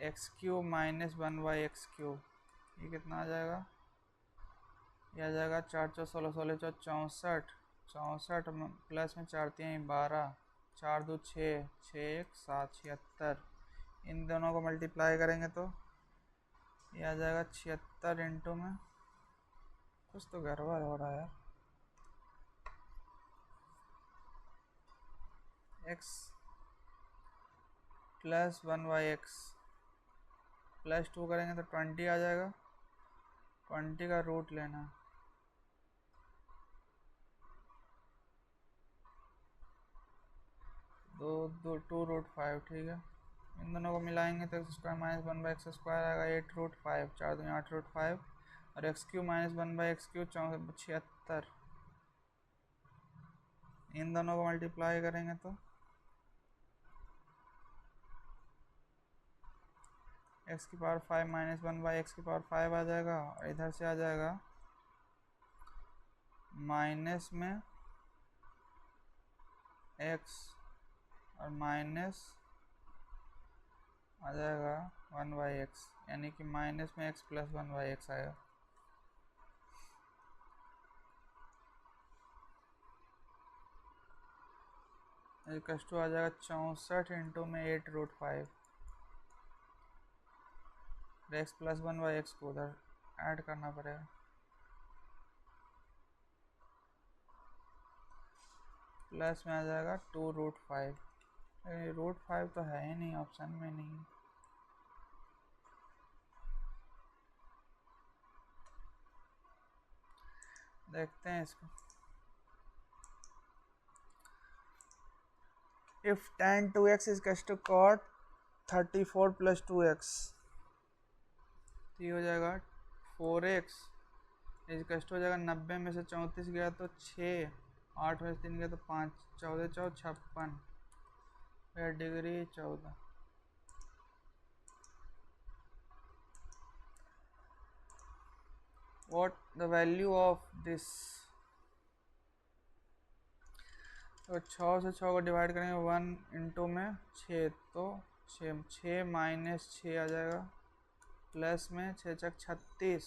x³ माइनस 1/x³. ये कितना आ जाएगा? ये आ जाएगा 4 4 16 16 64 प्लस में 4 3 12 4 2 6 6 1 7 76. इन दोनों को मल्टीप्लाई करेंगे तो ये आ जाएगा 76 इंटू में कुछ तो गड़बड़ हो रहा है यार. x प्लस 1/x प्लस 2 करेंगे तो 20 आ जाएगा. 20 का रूट लेना 2√5. ठीक है, इन दोनों को मिलाएंगे तो x square minus 1/x square आएगा 8√5. 4 दूनी 8√5 और x³ माइनस 1/x³ 76. इन दोनों को मल्टीप्लाई करेंगे तो x⁵ माइनस 1/x⁵ आ जाएगा और इधर से आ जाएगा माइनस में x और माइनस आ जाएगा 1/x यानी कि माइनस में x प्लस 1/x आएगा. कष्ट आ जाएगा 64 इंटू में 8√5. x प्लस 1/x को उधर ऐड करना पड़ेगा. प्लस में आ जाएगा 2√5. √5 तो है ही नहीं, ऑप्शन में नहीं. देखते हैं इसको. If tan 2x is equal to cot 34 plus 2x, तो ये हो जाएगा 4x इज इक्वल टू हो जाएगा 90 में से 34 गया तो 6, 8 में से 3 गया तो 5, 14 4 56 degree 14। What the value of this? तो 6 से 6 को डिवाइड करेंगे 1 इंटू में 6, तो 6 माइनस 6 आ जाएगा, प्लस में 6 छक 36,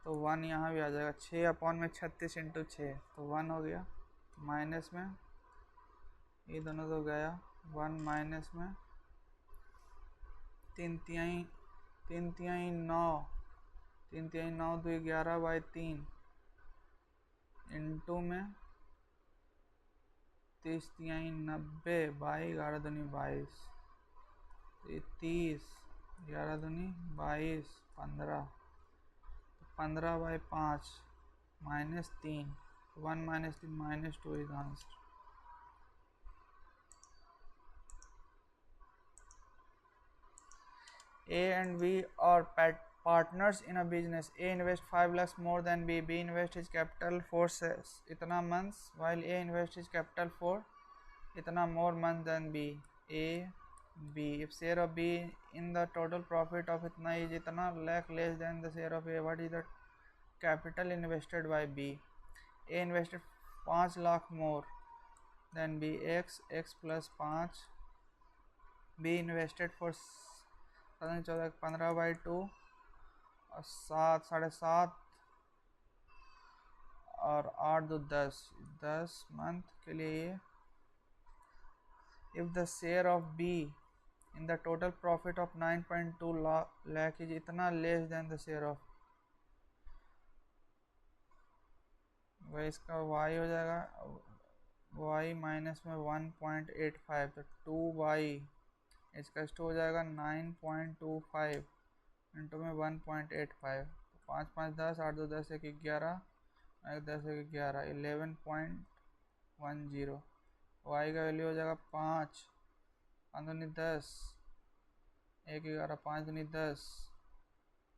तो 1 यहाँ भी आ जाएगा। 6 अपॉन में 36 इंटू 6, तो 1 हो गया। माइनस में ये दोनों तो गया, 1 माइनस में 3 तिहाई 9, 3 तिहाई 9 2 11 बाई 3 इंटू में 30 तिहाई 90 बाई 11 दूनी 22, 30 11 दूनी 22 15, 15 by 5 minus 3, 1 minus 3 minus 2 is answer. A and B are partners in a business. A invests 5 lakhs more than B. B invests his capital for itana months, while A invests his capital for itana more months than B. A, B. If share of B in the total profit of itna is itana lakh less than the share of A, what is the capital invested by B? A invested 5 lakh more than B. X plus 5. B invested for 15 by 2 और 7 7.5 और 8 2 10 month के लिए ये। If the share of B in the total profit of 9.2 lakh is इतना less than the share of, वह इसका y हो जाएगा y माइनस में 1.85, तो 2y इसका स्टो हो जाएगा 9.25 इंटू में 1.85, तो 5 5 10, 8 2 10 1 11, 1 10 1 11 11.10। वाई का वैल्यू हो जाएगा 5 5 दूनी 10, 1 11 5 दूनी 10,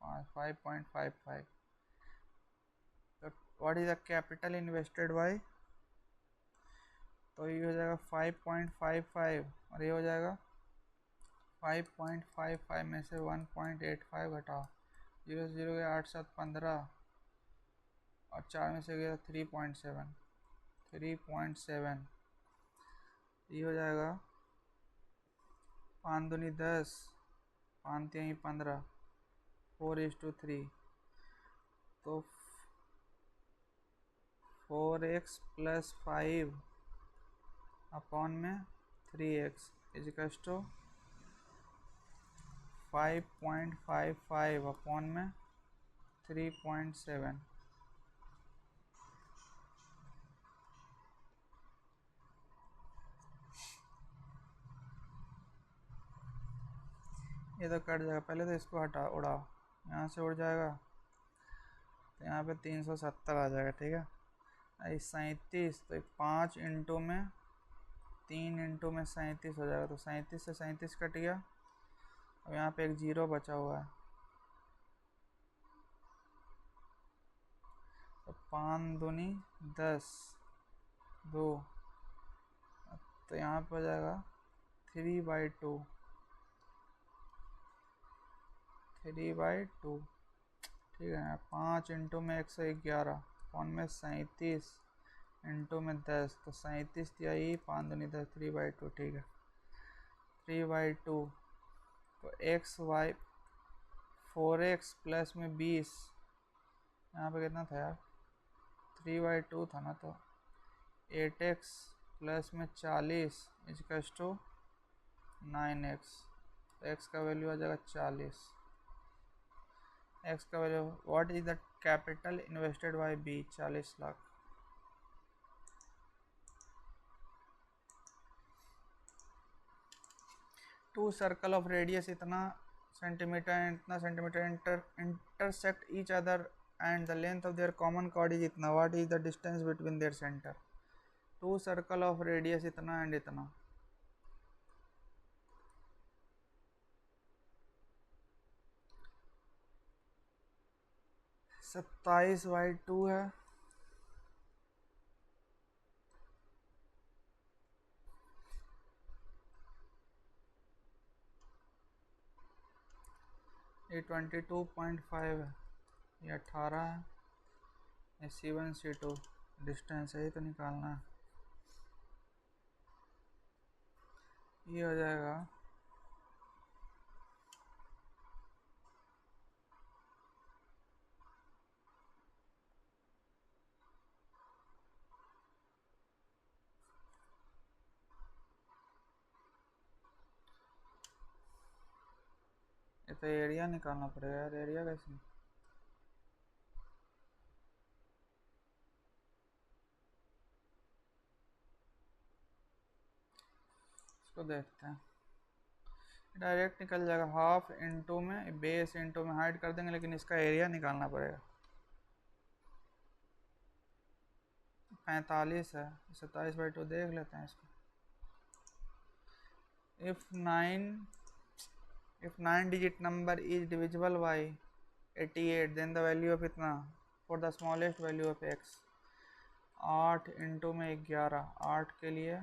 5.55। तो what is the capital invested bye, तो ये हो जाएगा 5.55 और ये हो जाएगा 5.55 में से 1.85 घटाओ, 0 से 0 गया 8 7 15 और 4 में से गया 3.7, ये हो जाएगा 5 दूनी 10, 5 तिहाई 15, 4:3, तो 4x प्लस 5 अपॉन में 3x is equal to 5.55 upon में 3.7। ये तो कट जाएगा, पहले तो इसको हटा उड़ाओ, यहाँ से उड़ जाएगा तो यहाँ पे 370 आ जाएगा। ठीक है, 37, तो 5 इंटू में 3 इंटू में 37 हो जाएगा, तो 37 से 37 कट गया। अब यहाँ पे एक 0 बचा हुआ है, तो 5 दूनी 10 2, तो यहाँ पे हो जाएगा 3/2, 3/2। ठीक है, 5 इंटू में 111 अपॉन में 37 इंटू में 10, तो 37 तिहाई 5 दूनी 10, 3/2। ठीक है, 3/2, तो एक्स वाई 4x प्लस में 20, यहाँ पे कितना था यार, 3/2 था ना, तो 8x प्लस में 40 इज टू 9x, तो x का वैल्यू आ जाएगा 40। x का value, what is the capital invested by B, 40 lakh. Two circle of radius इतना centimetre intersect each other and the length of their common chord is इतना, what is the distance between their center। Two circle of radius इतना and इतना, 27/2 है। ये 22.5 है, ये 18 है, ये C1 C2 डिस्टेंस है, ये तो निकालना है। ये हो जाएगा ये तो एरिया निकालना पड़ेगा यार, एरिया कैसे? इसको देखते हैं, डायरेक्ट निकल जाएगा। हाफ इंटू में बेस इंटू में हाइड कर देंगे, लेकिन इसका एरिया निकालना पड़ेगा। 45 है, 27/2 देख लेते हैं इसको। if 9 digit number is divisible by 88 then the value of इतना for the smallest value of x। 8 into में 11, 8 के लिए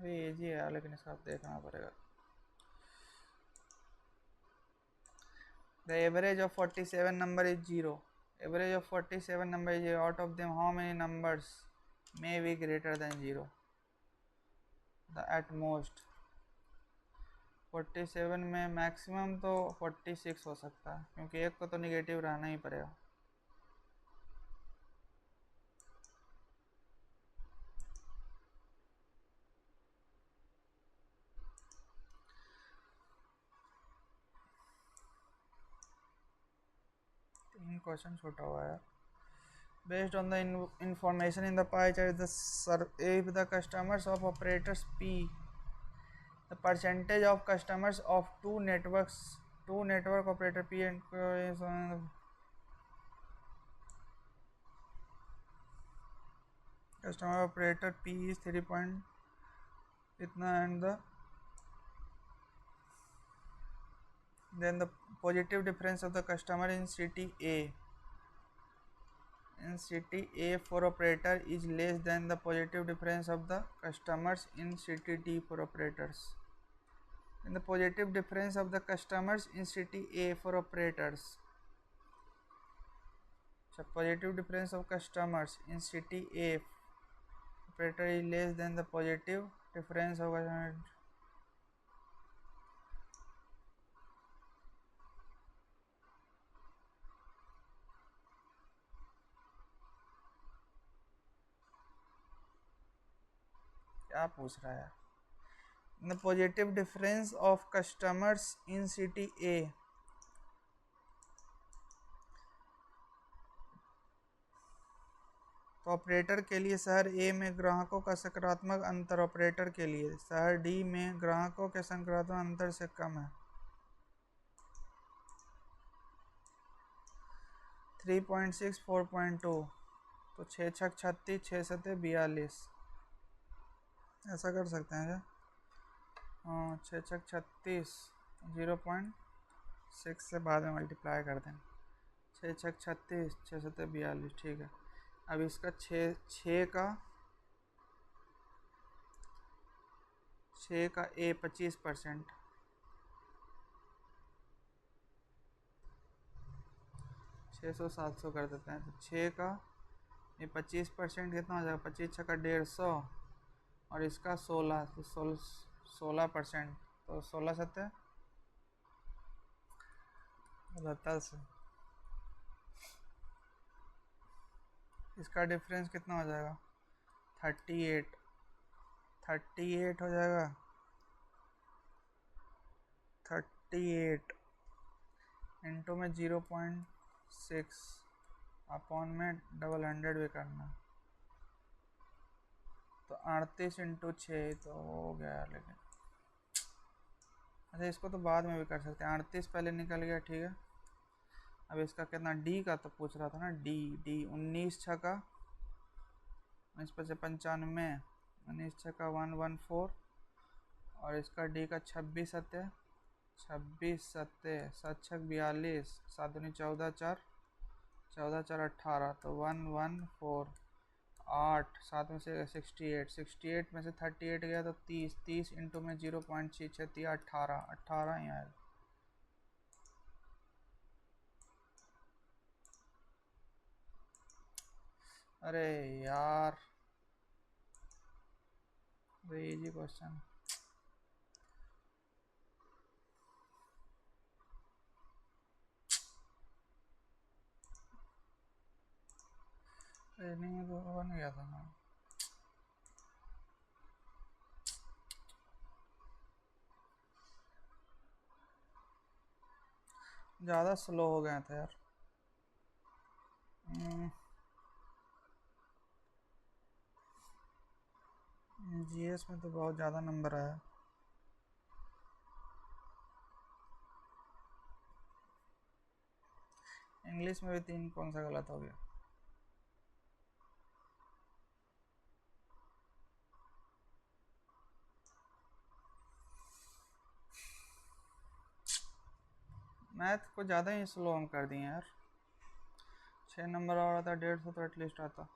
ये इजी है लेकिन इसका देखना पड़ेगा। The average of 47 number is 0। Average of 47 number is 0। Out of them how many numbers may be greater than 0? The at most 47 में मैक्सिमम तो 46 हो सकता है, क्योंकि एक को तो निगेटिव रहना ही पड़ेगा। तीन क्वेश्चन छोटा हुआ है। Based on the information in the pie chart, if the customers of operators P, the percentage of customers of two network operator P and customer operator P is 3 point itna, and then the positive difference of the customer in city A for operator is less than the positive difference of the customers in city D for operators, and the positive difference of the customers in city A for operators. So positive difference of customers in city A operator is less than the positive difference of customers। क्या पूछ रहा है? The positive difference of customers in city A तो operator के लिए शहर ए में ग्राहकों का सकारात्मक अंतर ऑपरेटर के लिए शहर डी में ग्राहकों के सकारात्मक अंतर से कम है। 3.6 4.2 तो 6 छक 36, 6 सते 42। ऐसा कर सकते हैं क्या? हाँ, 6 छक 36 0.6 से बाद में मल्टीप्लाई कर दें। 6 छक 36, 6 सते 42, ठीक है। अब इसका 6 का ए 25%, 600 700 कर देते हैं। तो 6 का ये 25% कितना हो जाएगा? 25 छक्का 150 और इसका 16, तो 16%, तो 16 सत्ते 77। इसका डिफरेंस कितना हो जाएगा? 38 हो जाएगा। 38 इंटू में 0.6 अपॉन में 100 भी करना, तो 38 इंटू 6 तो हो गया। लेकिन अच्छा, इसको तो बाद में भी कर सकते हैं। 38 पहले निकल गया, ठीक है। अब इसका कितना डी का तो पूछ रहा था ना, डी 19 छक्का 19 पचे 95, 19 छक्का 114 और इसका डी का 26 सत्य 26 सत्ते 7×6 42, 7×2 14, 4 14 4 18, तो 114, 8 7 में से 68, 68 में से 38 गया तो 30, 30 इंटू में 0.6 दिया 18, 18 ही आएगा। अरे यार इजी क्वेश्चन। नहीं तो बन गया था ना। ज़्यादा स्लो हो गए थे यार। जीएस में तो बहुत ज़्यादा नंबर आया। इंग्लिश में भी 3 कौन सा गलत हो गया। मैथ को ज़्यादा ही स्लो हम कर दिए यार। 6 नंबर और आता 150 तो एटलीस्ट आता।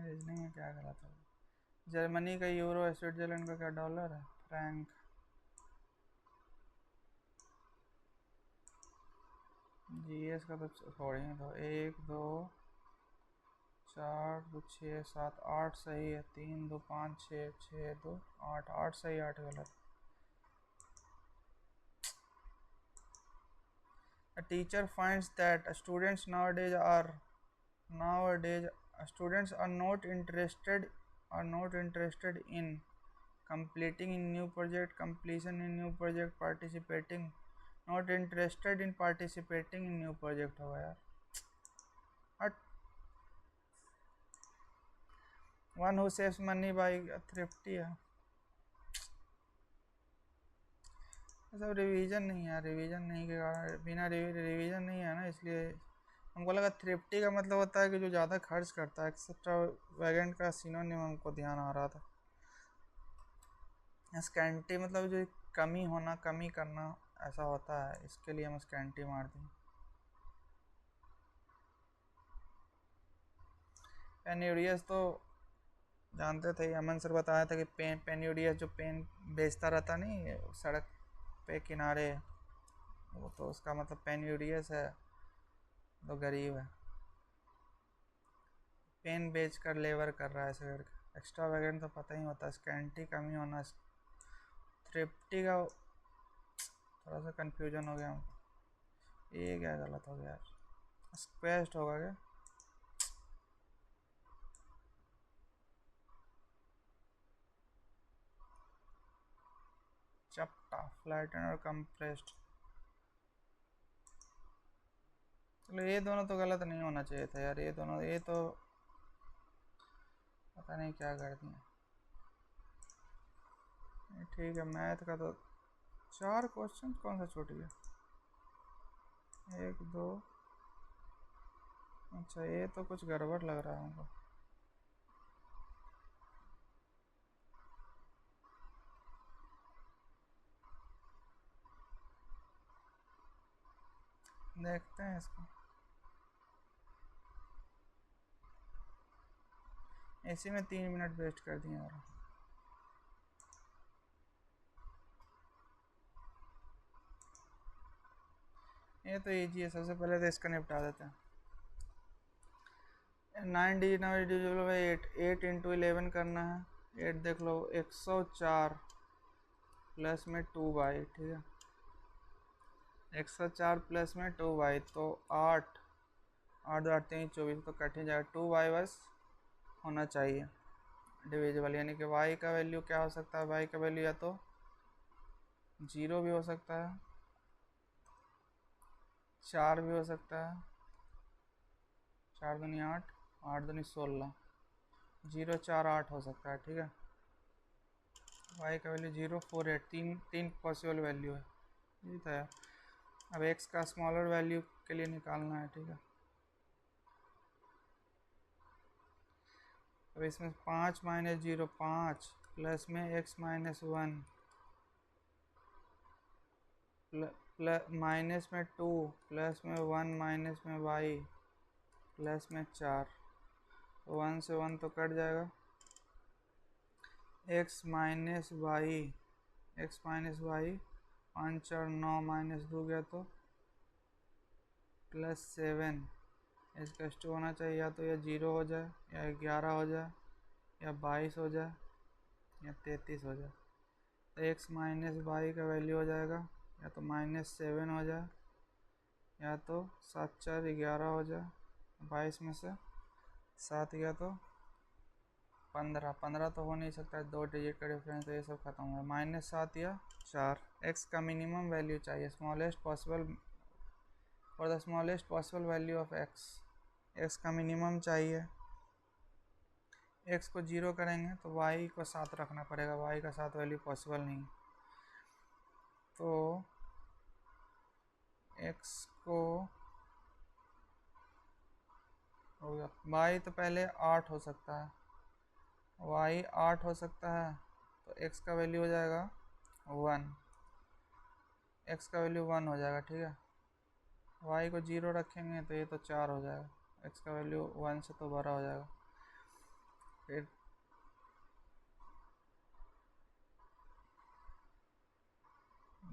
रीजनिंग में क्या गलत है। जर्मनी का यूरो है, स्विट्जरलैंड का क्या डॉलर है, फ्रैंक। जीएस का तो छोड़िए, तो 1 2 4 2 6 7 8 सही है, 3 2 5 6 6 2 8 8 सही 8 गलत। A teacher finds that students nowadays are not interested in completing in new project, completion in new project, participating not interested in participating in new project होगा यार। One who saves money by thrifty है। सब revision नहीं है, revision नहीं के कारण बिना रिवीजन नहीं है ना, इसलिए हमको लगा थ्रिफ्टी का मतलब होता है कि जो ज़्यादा खर्च करता है। एक्सेट्रा वैगेंट का सिनोनिम हमको ध्यान आ रहा था। स्कैंटी मतलब जो कमी होना, कमी करना ऐसा होता है, इसके लिए हम स्कैंटी मार दें। पेन्यूरियस तो जानते थे, अमन सर बताया था कि पेन्यूरियस जो पेन बेचता रहता नहीं सड़क पे किनारे, वो तो उसका मतलब पेन्यूरियस है, तो गरीब है। पेन बेच कर लेबर कर रहा है ऐसे करके। एक्स्ट्रा वैगेंट तो पता ही होता है, स्कैंटी कमी होना। थ्रिफ्टी का थोड़ा सा कंफ्यूजन हो गया हमको। ये क्या गलत हो गया यार, स्क्वेस्ट होगा क्या। चपटा, फ्लैटन और कंप्रेस्ड। चलो ये दोनों तो गलत नहीं होना चाहिए था यार, ये दोनों, ये तो पता नहीं क्या कर दिया। ठीक है, मैथ का तो 4 क्वेश्चन कौन सा छूट गया। 1 2, अच्छा ये तो कुछ गड़बड़ लग रहा है हमको। देखते हैं इसको। इसी में 3 मिनट वेस्ट कर दिए और ये तो ईजी है। सबसे पहले तो इसका निपटा देते हैं। 9 digit number divisible by 8, 8 into 11 करना है। 8 देख लो 104 प्लस में 2 बाई, ठीक है 104 प्लस में 2 बाई, तो 8 8 2 8 3 24, तो कट ही जाएगा। 2 बाई बस होना चाहिए डिविजिबल, यानी कि y का वैल्यू क्या हो सकता है। y का वैल्यू या तो 0 भी हो सकता है, 4 भी हो सकता है, 4 दूनी 8, 8 दूनी 16, 0 4 8 हो सकता है, ठीक है। y का वैल्यू 0 4 8, तीन पॉसिबल वैल्यू है, ये था यार। अब x का स्मॉलर वैल्यू के लिए निकालना है, ठीक है। अब इसमें 5 - 0 5, प्लस में x माइनस 1 माइनस में 2 प्लस में 1 माइनस में y प्लस में 4। 1 से 1 तो कट जाएगा। x माइनस वाई 5 और 9 माइनस 2 गया तो प्लस 7। इसका टू होना चाहिए, या तो यह 0 हो जाए या 11 हो जाए या 22 हो जाए या 33 हो जाए। तो x माइनस वाई का वैल्यू हो जाएगा या तो -7 हो जाए या तो 7 4 11 हो जाए। 22 में से 7 गया तो 15 तो हो नहीं सकता है, 2 डिजिट का डिफरेंस, तो ये सब खत्म हो गया। -7 या 4। x का मिनिमम वैल्यू चाहिए, smallest possible for the smallest possible value of x का मिनिमम चाहिए। x को 0 करेंगे तो y को 7 रखना पड़ेगा, y का 7 वैल्यू पॉसिबल नहीं। तो x को हो गया, y तो पहले 8 हो सकता है, y 8 हो सकता है, तो x का वैल्यू हो जाएगा 1। x का वैल्यू 1 हो जाएगा, ठीक है। y को 0 रखेंगे तो ये तो 4 हो जाएगा, x का वैल्यू 1 से तो बड़ा हो जाएगा। फिर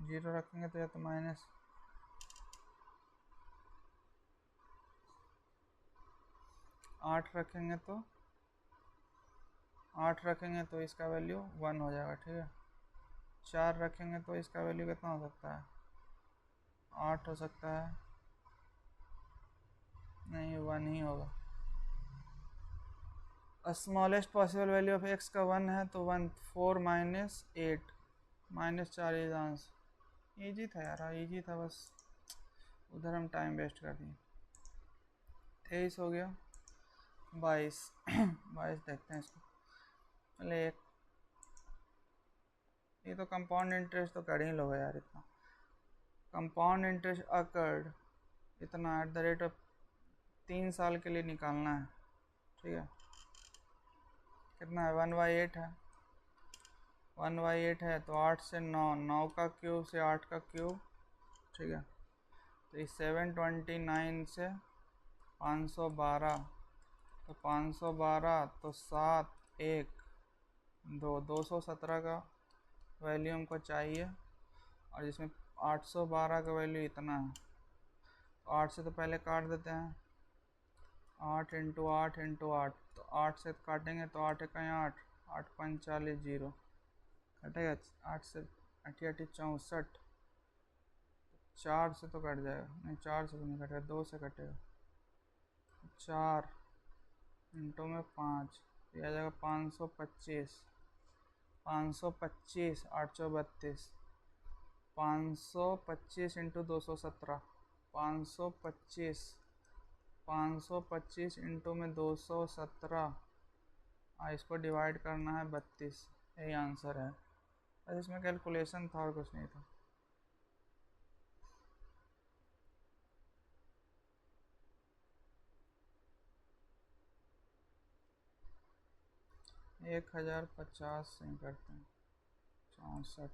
जीरो रखेंगे तो या तो माइनस 8 रखेंगे तो 8 रखेंगे तो इसका वैल्यू 1 हो जाएगा, ठीक है। 4 रखेंगे तो इसका वैल्यू कितना हो सकता है, 8 हो सकता है, नहीं 1 ही होगा। Smallest possible value of x का 1 है तो 1 4 माइनस 8 -4 इज आंसर। ईजी था यार, ईजी था, बस उधर हम टाइम वेस्ट कर दिए। 23 हो गया। 22 22 देखते हैं इसको पहले। ये तो कंपाउंड इंटरेस्ट तो कर ही लोगे यार, इतना कंपाउंड इंटरेस्ट अकर्ड इतना एट द रेट ऑफ 3 साल के लिए निकालना है, ठीक है। कितना है, 1/8 है, 1/8 है तो 8 से 9, 9 का क्यूब से 8 का क्यूब, ठीक है। तो इस 729 से 512, तो 512 तो 7 1 2 217 का वैल्यू हमको चाहिए, और जिसमें 812 का वैल्यू इतना है। तो 8 से तो पहले काट देते हैं, 8 इंटू 8 इंटू 8, तो 8 से काटेंगे तो 8 का 8 8 5 40 0 कटेगा। 8 से 8 8 64, 4 से तो कट जाएगा, नहीं 4 से तो नहीं कटेगा, 2 से कटेगा। 4 इंटू में 5, ये आ जाएगा 525, 525 832, 525 इंटू 217, 525 इंटू में 217, इसको डिवाइड करना है 32, यही आंसर है। बस इसमें कैलकुलेशन था और कुछ नहीं था। एक 1050 से करते हैं 64,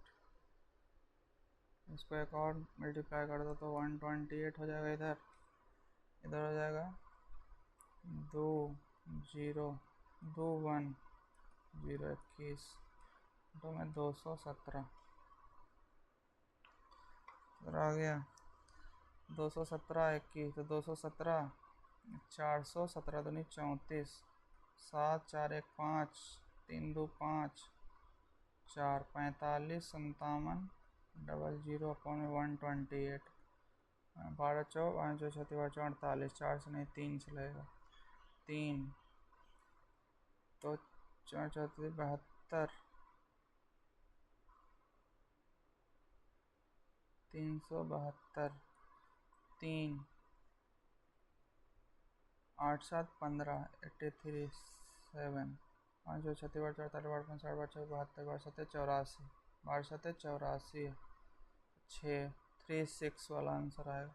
इसको एक और मल्टीप्लाई कर दो तो 128 हो जाएगा। इधर हो जाएगा 2 0 2 1 0 21 तो में 217 इधर आ गया। 217 21 तो 217 417 दूनी 34, 7 4 1 5 3 2 5 4 45 57 00 अपॉन में 128, 12 4 5 6 36 48, 4 से नहीं 3 से लगेगा, 3 तो 4 4 72, 372, 3 8 7 15 83 7 5 6 36 48 48 50 52 72 72 84 6 36 वाला आंसर आएगा।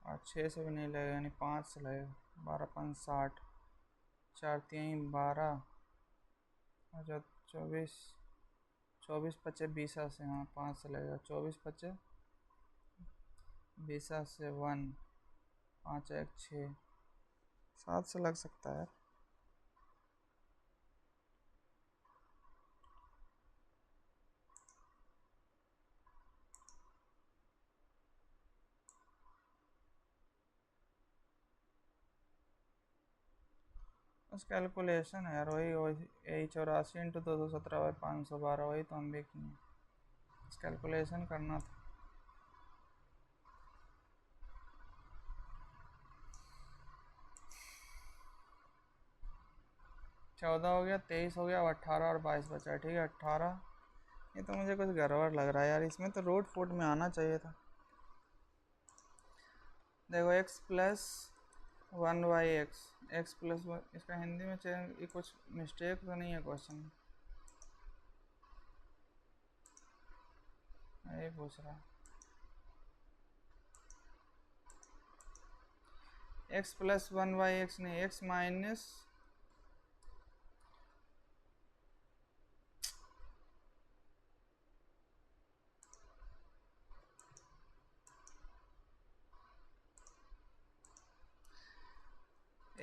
और 6 से भी नहीं लगेगा, यानी 5 से लगेगा। 12 5 60, 4 3 12 अच्छा 24, 24 25 20 से, हाँ 5 से लगेगा, 24 25 20 से 1, 5 1 6, 7 से लग सकता है। बस कैलकुलेशन है यार, वही वही यही 84 × 217/512, वही तो हम भी किए, बस कैलकुलेशन करना था। 14 हो गया, 23 हो गया, 18 और 22 बचा है, ठीक है 18। ये तो मुझे कुछ गड़बड़ लग रहा है यार, इसमें तो रूट फूट में आना चाहिए था। देखो x+1y(x), x+1, इसका हिंदी में चेंज, ये कुछ मिस्टेक तो नहीं है क्वेश्चन में, यही पूछ रहा है। x+1y(x) नहीं, x माइनस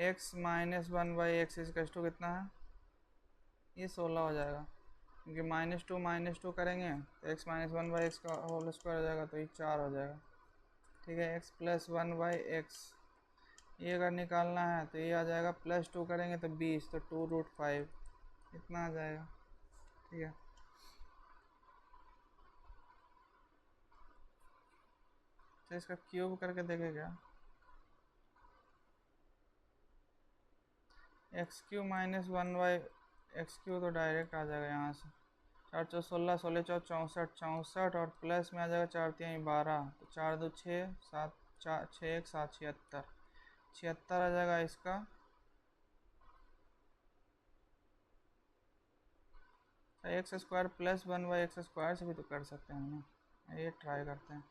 x-1/x इसका टू कितना है, ये 16 हो जाएगा, क्योंकि -2 करेंगे तो x-1/x का होल स्क्वायर हो जाएगा, तो ये 4 हो जाएगा, ठीक है। x+1/x ये अगर निकालना है तो ये आ जाएगा, +2 करेंगे तो 20, तो 2√5 इतना आ जाएगा, ठीक है। तो इसका क्यूब करके देखें क्या, x³ -1/x³ तो डायरेक्ट आ जाएगा यहाँ से, 4 चौ 16, 16 चौ 64, 64 और प्लस में आ जाएगा 4 3 12, तो 4 2 6 7, 4 6 1 7, 76, 76 आ जाएगा इसका। x² +1/x² से भी तो कर सकते हैं ना, ये ट्राई करते हैं।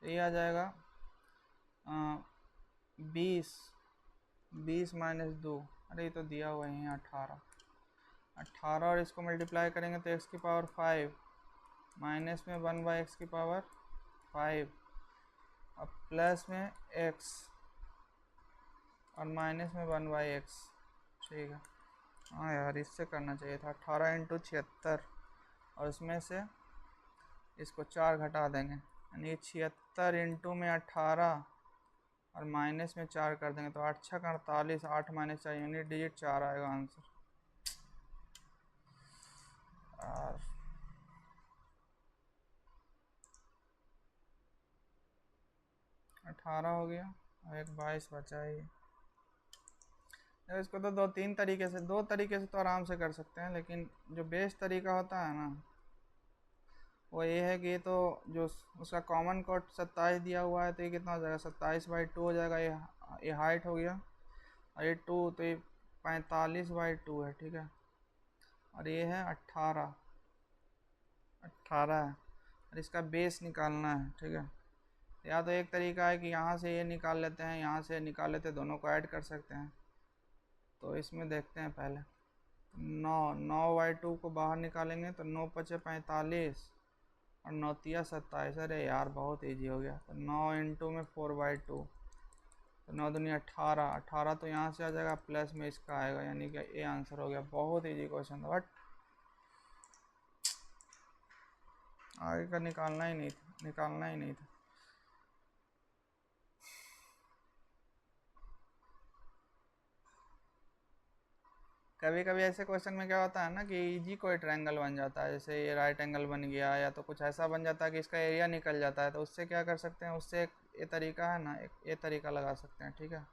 तो ये आ जाएगा 20 - 2, अरे ये तो दिया हुआ है 18 और इसको मल्टीप्लाई करेंगे तो x⁵ माइनस में 1/x⁵ और प्लस में x और माइनस में 1/x, ठीक है। हाँ यार इससे करना चाहिए था, 18 × 76 और उसमें से इसको 4 घटा देंगे, यानी 76 इंटू में 18 और माइनस में 4 कर देंगे, तो 8 × 6 = 48, 8 - 4 यूनिट डिजिट 4 आएगा आंसर। और 18 हो गया और एक 22 बचा है। इसको तो दो तरीके से तो आराम से कर सकते हैं, लेकिन जो बेस्ट तरीका होता है ना वो ये है कि ये तो जो उसका कॉमन कोड 27 दिया हुआ है, तो ये कितना हो जाएगा, 27/2 हो जाएगा, ये हाइट हो गया, और ये 2 तो ये 45/2 है, ठीक है। और ये है 18 है, और इसका बेस निकालना है, ठीक है। या तो एक तरीका है कि यहाँ से ये निकाल लेते हैं, यहाँ से निकाल लेते हैं, दोनों को ऐड कर सकते हैं। तो इसमें देखते हैं पहले, 9/2 को बाहर निकालेंगे तो 9 × 5 = 45 और 9 × 3 = 27। अरे यार बहुत इजी हो गया, तो 9 इंटू में 4/2, तो 9 दूनी 18, 18 तो यहाँ से आ जाएगा, प्लस में इसका आएगा, यानी कि ये आंसर हो गया। बहुत इजी क्वेश्चन था, बट आगे का निकालना ही नहीं था। कभी कभी ऐसे क्वेश्चन में क्या होता है ना कि इजी कोई ट्रायंगल बन जाता है, जैसे ये राइट एंगल बन गया, या तो कुछ ऐसा बन जाता है कि इसका एरिया निकल जाता है, तो उससे क्या कर सकते हैं, उससे एक ये तरीका है ना, एक ये तरीका लगा सकते हैं, ठीक है।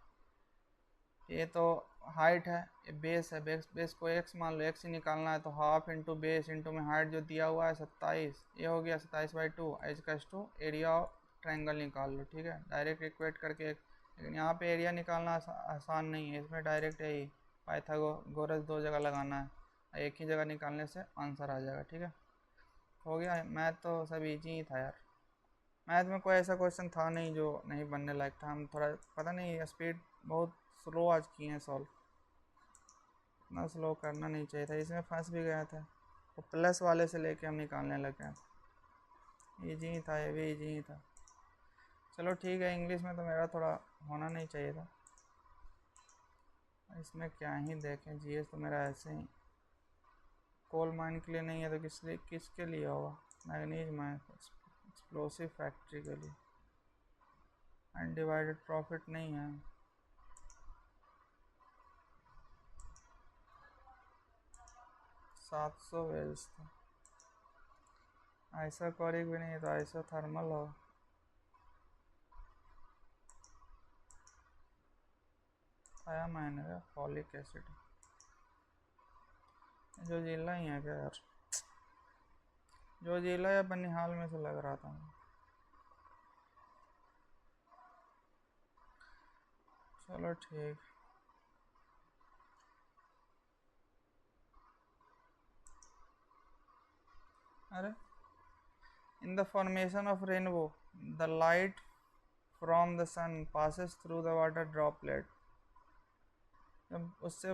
ये तो हाइट है, ये बेस है, बेस को x मान लो, x ही निकालना है, तो हाफ इंटू बेस इंटू में हाइट जो दिया हुआ है 27, ये हो गया 27/2, इसका एरिया ऑफ ट्रायंगल निकाल लो, ठीक है, डायरेक्ट इक्वेट करके। लेकिन यहाँ पे एरिया निकालना आसान नहीं है, इसमें डायरेक्ट यही पाइथागोरस 2 जगह लगाना है, एक ही जगह निकालने से आंसर आ जाएगा, ठीक है। हो गया, मैथ तो सब ईजी ही था यार, मैथ में कोई ऐसा क्वेश्चन था नहीं जो नहीं बनने लायक था। हम थोड़ा पता नहीं स्पीड बहुत स्लो आज किए हैं सॉल्व। इतना स्लो करना नहीं चाहिए था, इसमें फंस भी गया था। तो प्लस वाले से लेके हम निकालने लगे। इजी ही था, ये भी इजी ही था। चलो ठीक है, इंग्लिश में तो मेरा थोड़ा होना नहीं चाहिए था। इसमें क्या ही देखें, जीएस तो मेरा ऐसे ही कोल माइन के लिए नहीं है तो किसके लिए होगा? मैग्नीज माइन, एक्सप्लोसिव फैक्ट्री के लिए। अनडिवाइडेड प्रॉफिट नहीं है। $700 वेल्स था। ऐसा कॉरिक भी नहीं है तो ऐसा थर्मल हो। आया मैंने फॉलिक एसिड, जो जिला ही है क्या यार? जो जिला या बनिहाल में से लग रहा था। चलो ठीक। अरे in the formation of rainbow the light from the sun passes through the water droplet. जब उससे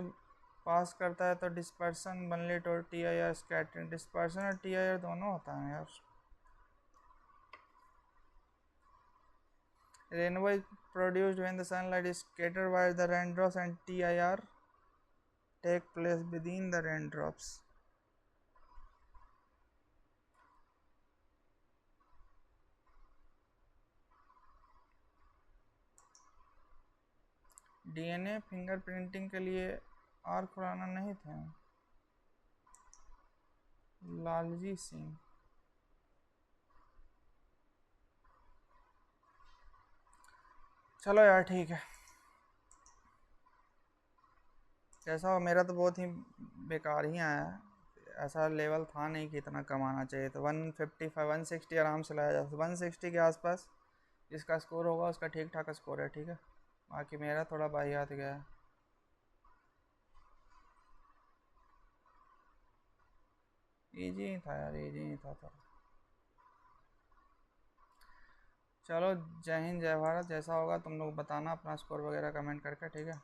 पास करता है तो डिस्पर्सन, बनलेट और टीआईआर स्कैटरिंग। डिस्पर्सन और टीआईआर दोनों होता है यार। Rainbow is produced when the sunlight is scattered by the raindrops and TIR take place within the raindrops. DNA fingerprinting के लिए आर खुराना नहीं थे? लालजी सिंह। चलो यार ठीक है, जैसा हो। मेरा तो बहुत ही बेकार ही आया है, ऐसा लेवल था नहीं कि इतना कमाना चाहिए। तो 155 160 आराम से लाया जा सकता, 160 के आसपास जिसका स्कोर होगा उसका ठीक ठाक स्कोर है, ठीक है। बाकी मेरा थोड़ा बाहियात गया है। इजी ही था यार, इजी ही था थोड़ा। चलो जय हिंद जय भारत। जैसा होगा तुम लोग बताना अपना स्कोर वगैरह कमेंट करके, ठीक है।